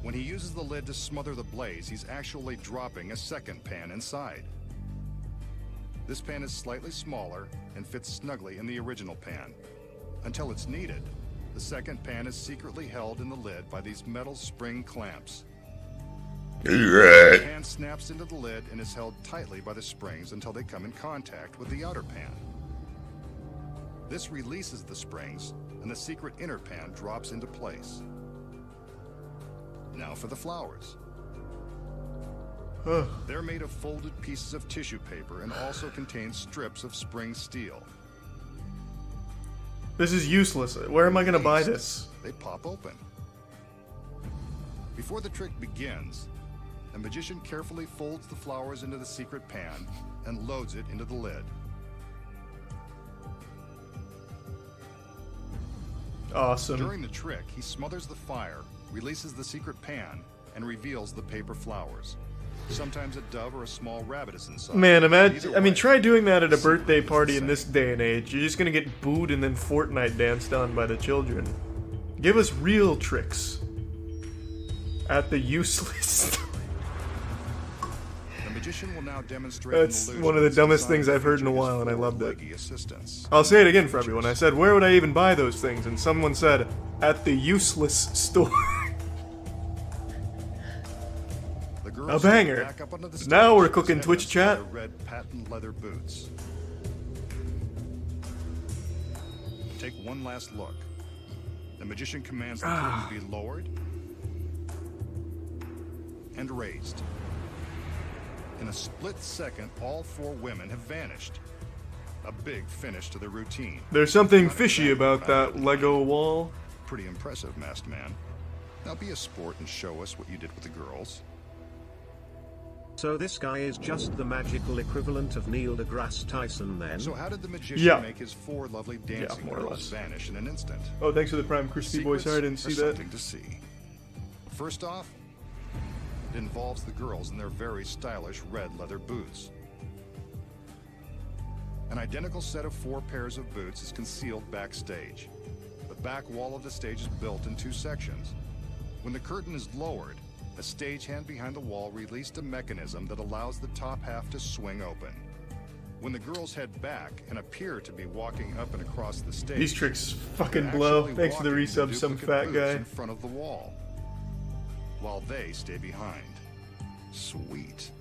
When he uses the lid to smother the blaze, he's actually dropping a second pan inside. This pan is slightly smaller and fits snugly in the original pan. Until it's needed, the second pan is secretly held in the lid by these metal spring clamps. The pan snaps into the lid and is held tightly by the springs until they come in contact with the outer pan. This releases the springs, and the secret inner pan drops into place. Now for the flowers. They're made of folded pieces of tissue paper and also contain strips of spring steel. This is useless. Where am I gonna buy this? They pop open. Before the trick begins, the magician carefully folds the flowers into the secret pan and loads it into the lid. Awesome. During the trick, he smothers the fire, releases the secret pan, and reveals the paper flowers. Sometimes a dove or a small rabbit is inside. Man, imagine. Either I mean, way, try doing that at a birthday secret is party the in this same. day and age. You're just gonna get booed and then Fortnite danced on by the children. Give us real tricks. At the useless. The magician will now demonstrate That's an illusion one of the that's dumbest designed things to I've heard in a feature his while, and I four loved it. leggy assistants. I'll say it again for everyone. I said, where would I even buy those things? And someone said, at the useless store. The girls A step banger. back up onto the Now stage we're with cooking heads Twitch by chat. the red patent leather boots. Take one last look. The magician commands the curtain to be lowered and raised. In a split second, all four women have vanished. A big finish to the routine. There's something fishy about that Lego wall. Pretty impressive, masked man. Now be a sport and show us what you did with the girls. So this guy is just the magical equivalent of Neil deGrasse Tyson then? So how did the magician Yeah. make his four lovely dancing more or girls less. vanish in an instant? Oh, thanks for the Prime Crispy Boy. Secrets Sorry I didn't see are that. something to see. First off, it involves the girls in their very stylish red leather boots. An identical set of 4 pairs of boots is concealed backstage. The back wall of the stage is built in 2 sections. When the curtain is lowered, a stagehand behind the wall released a mechanism that allows the top half to swing open. When the girls head back and appear to be walking up and across the stage, These tricks they're fucking blow. actually Thanks for the walking in resub, some duplicate fat boots guy. in front of the wall, while they stay behind. Sweet.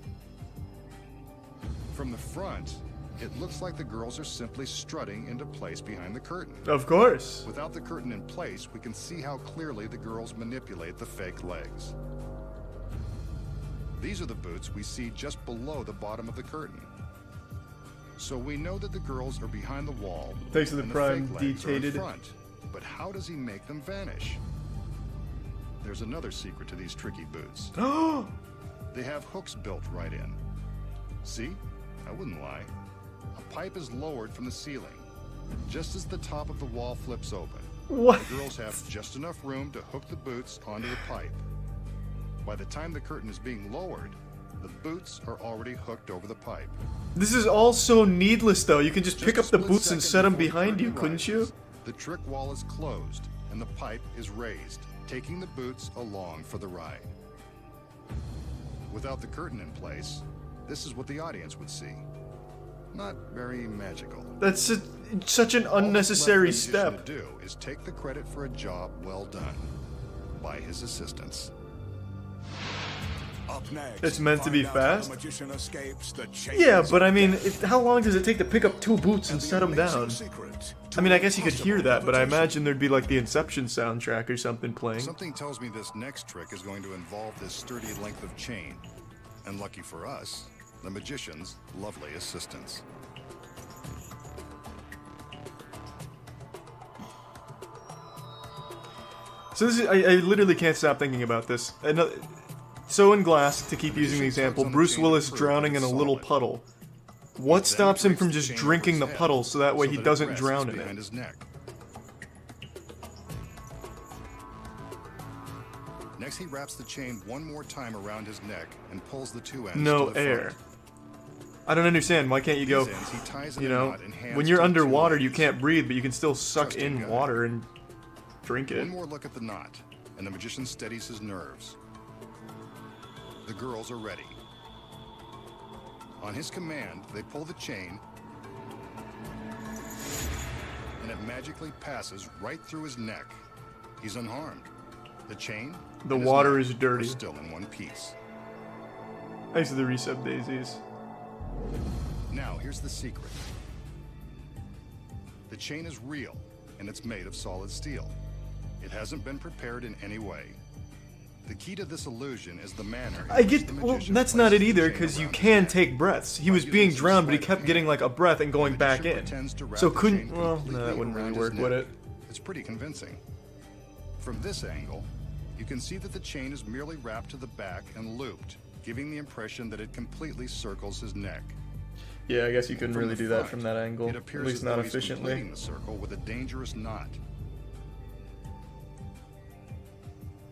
From the front, it looks like the girls are simply strutting into place behind the curtain. Of course. Without the curtain in place, we can see how clearly the girls manipulate the fake legs. These are the boots we see just below the bottom of the curtain. So we know that the girls are behind the wall. Thanks to the and prime fake legs are in detated. front. But how does he make them vanish? There's another secret to these tricky boots. They have hooks built right in. See? I wouldn't lie. A pipe is lowered from the ceiling, just as the top of the wall flips open. What? The girls have just enough room to hook the boots onto the pipe. By the time the curtain is being lowered, the boots are already hooked over the pipe. This is all so needless, though. You can just pick a up the split boots and second set them before the behind you, curtain couldn't you? rises, the trick wall is closed and the pipe is raised, taking the boots along for the ride. Without the curtain in place, this is what the audience would see. Not very magical. That's such an unnecessary All that's left for the step. magician to do is take the credit for a job well done by his assistants. Up next, It's meant to be find out how fast? the magician escapes the Yeah, chains but of I mean, death how long does it take to pick up two boots and the set them amazing down? secret to I mean, I guess you could hear impossible that, but I levitation. imagine there'd be like the Inception soundtrack or something playing. Something tells me this next trick is going to involve this sturdy length of chain. And lucky for us, the magician's lovely assistants. So this is, I literally can't stop thinking about this. So in Glass, to keep using the example, Bruce Willis drowning in a little puddle. What stops him from just drinking the puddle so that way he doesn't drown in behind it? his neck. Next, he wraps the chain one more time around his neck and pulls the two ends No to the air. front. I don't understand. Why can't you go, These ends he ties in you a know, knot and hands when you're to the two underwater you legs. can't breathe, but you can still suck Trusting in guy. water and drink it. One more look at the knot, and the magician steadies his nerves. The girls are ready. On his command, they pull the chain, and it magically passes right through his neck. He's unharmed. The chain The and his water neck is dirty. are still in one piece. Thanks to the reset daisies. Now, here's the secret. The chain is real, and it's made of solid steel. It hasn't been prepared in any way. The key to this illusion is the manner in I which get, the well, magician that's not it places the either, chain because you around his can neck. take breaths. He was By being using some drowned, but he sleight of kept getting hand, like a breath and going the back magician in. pretends to wrap So the couldn't, chain well, no, completely that wouldn't really around his work, would neck. it? It's pretty convincing. From this angle, you can see that the chain is merely wrapped to the back and looped, giving the impression that it completely circles his neck. Yeah, I guess you couldn't From really the do that front, from that angle, It at appears least as not though he's efficiently. completing the circle with a dangerous knot.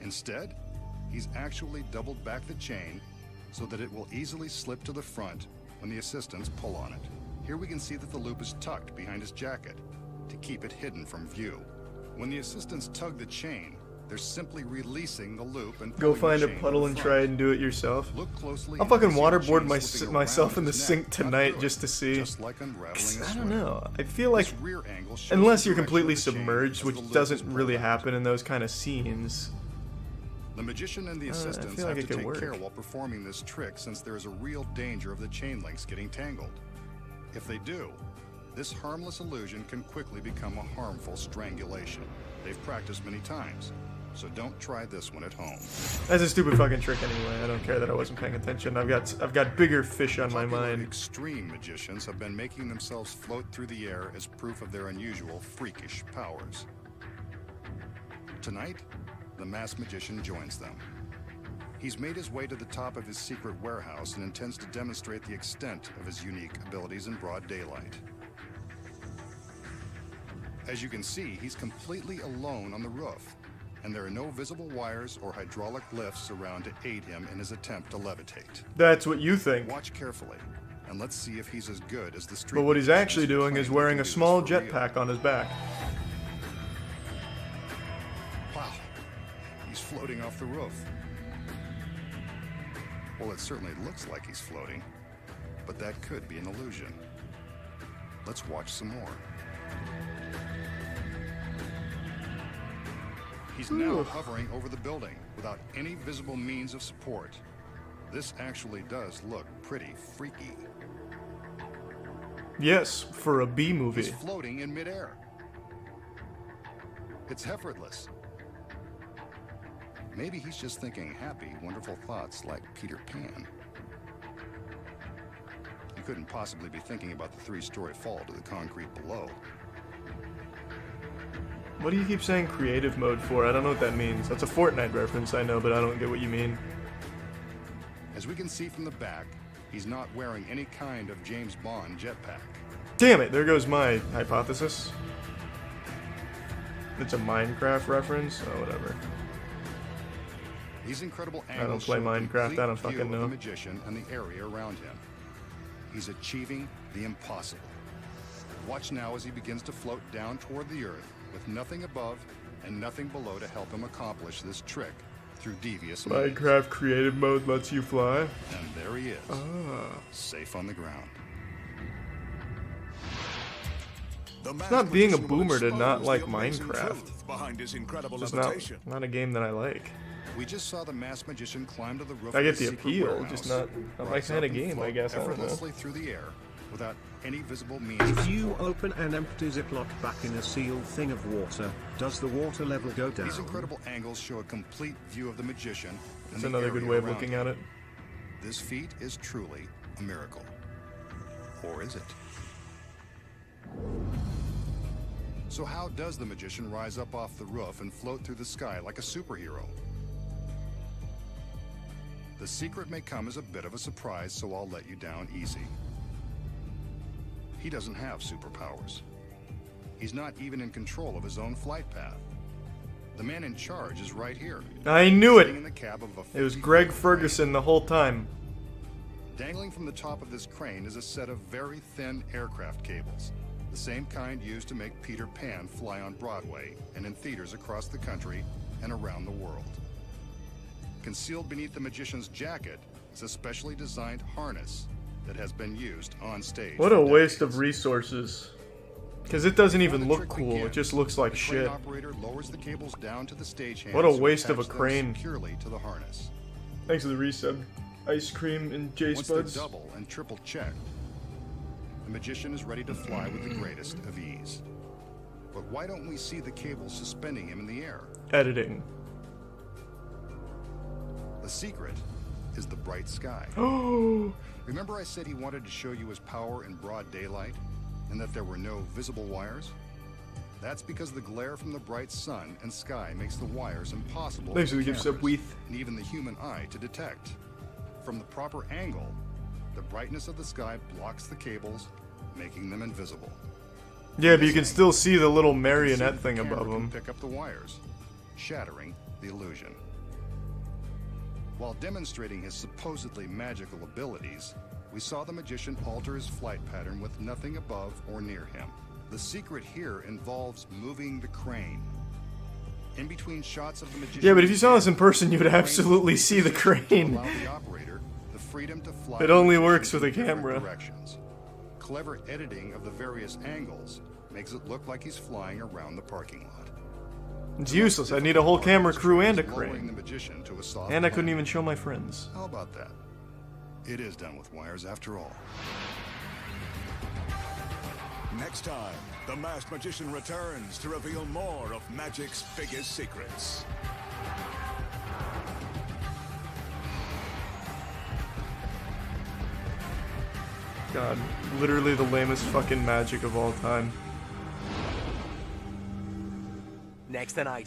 Instead, he's actually doubled back the chain so that it will easily slip to the front when the assistants pull on it. Here we can see that the loop is tucked behind his jacket to keep it hidden from view. When the assistants tug the chain, they're simply releasing the loop and Go pulling the find a chain to puddle the and front. try and do it yourself. Look closely. I'll and you fucking can see the waterboard chain slipping myself around in the his sink neck, not tonight through just it, to see. Just like unraveling a I don't swing. know. I feel like, This rear angle shows unless the you're direction completely of the chain submerged, as which the loop is doesn't pulled really out. happen in those kind of scenes. The magician and the I assistants feel like have it to could take work. care while performing this trick since there is a real danger of the chain links getting tangled. If they do, this harmless illusion can quickly become a harmful strangulation. They've practiced many times, so don't try this one at home. That's a stupid fucking trick anyway. I don't care that I wasn't paying attention. I've got bigger fish on my Popular mind. extreme magicians have been making themselves float through the air as proof of their unusual freakish powers. Tonight, the masked magician joins them. He's made his way to the top of his secret warehouse and intends to demonstrate the extent of his unique abilities in broad daylight. As you can see, he's completely alone on the roof, and there are no visible wires or hydraulic lifts around to aid him in his attempt to levitate. That's what you think. Watch carefully, and let's see if he's as good as the street. But what he's magicians actually who doing claim is they wearing can a do this small for real. jetpack on his back. Wow, he's floating off the roof. Well, it certainly looks like he's floating, but that could be an illusion. Let's watch some more. He's now hovering over the building without any visible means of support. This actually does look pretty freaky. Yes, for a B He's movie. floating in midair. It's effortless. Maybe he's just thinking happy, wonderful thoughts like Peter Pan. You couldn't possibly be thinking about the 3-story fall to the concrete below. What do you keep saying creative mode for? I don't know what that means. That's a Fortnite reference, I know, but I don't get what you mean. As we can see from the back, he's not wearing any kind of James Bond jetpack. Damn it, there goes my hypothesis. It's a Minecraft reference? Oh, whatever. These incredible I don't angles play show a Minecraft, I don't complete view fucking of know. the magician and the area around him. He's achieving the impossible. Watch now as he begins to float down toward the earth with nothing above and nothing below to help him accomplish this trick through devious means. Minecraft creative mode lets you fly. And there he is, safe on the ground. It's not being a boomer to not like Minecraft. Behind his incredible It's levitation. not a game that I like. We just saw the masked magician climb to the roof I of get the the secret appeal, warehouse, just not my rise kind up of and game, I float guess. I don't know. effortlessly through the air without any visible means. If you open an empty Ziploc back in a sealed thing of water, does the water level go down? These incredible angles show a complete view of the magician. And That's the another good area way of around looking him. at it. This feat is truly a miracle. Or is it? So how does the magician rise up off the roof and float through the sky like a superhero? The secret may come as a bit of a surprise, so I'll let you down easy. He doesn't have superpowers. He's not even in control of his own flight path. The man in charge is right here. I knew sitting it! in the cab of a It was 50-foot Greg crane. Ferguson the whole time. Dangling from the top of this crane is a set of very thin aircraft cables, the same kind used to make Peter Pan fly on Broadway and in theaters across the country and around the world. Concealed beneath the magician's jacket is a specially designed harness that has been used on stage. What a for waste decades. of resources. Because it doesn't Before even the look trick cool, it begins, just looks like the crane shit. operator lowers the cables down to the stagehand. What a to waste of a attach them crane. securely to the harness. Thanks for the resub. Ice cream and J Once they're Spuds. double and triple checked, the magician is ready to fly with the greatest of ease. But why don't we see the cables suspending him in the air? Editing. The secret is the bright sky. Oh, Remember I said he wanted to show you his power in broad daylight, and that there were no visible wires? That's because the glare from the bright sun and sky makes the wires impossible Thanks for for the the gift sub, cameras Weeth. and even the human eye to detect. From the proper angle, the brightness of the sky blocks the cables, making them invisible. Yeah, but you can still see the little See marionette that thing the camera above can him. pick up the wires, shattering the illusion. While demonstrating his supposedly magical abilities, we saw the magician alter his flight pattern with nothing above or near him. The secret here involves moving the crane. In between shots of the magician, Yeah, but if you saw this in person, you would absolutely see the to crane. allow the operator the freedom to fly It only the works with a magician in different camera. directions. Clever editing of the various angles makes it look like he's flying around the parking lot. It's useless. I need a whole camera crew and a Lowering crane. the magician to a soft And I couldn't landing. even show my friends. How about that? It is done with wires after all. Next time, the masked magician returns to reveal more of magic's biggest secrets. God, literally the lamest fucking magic of all time. Next tonight,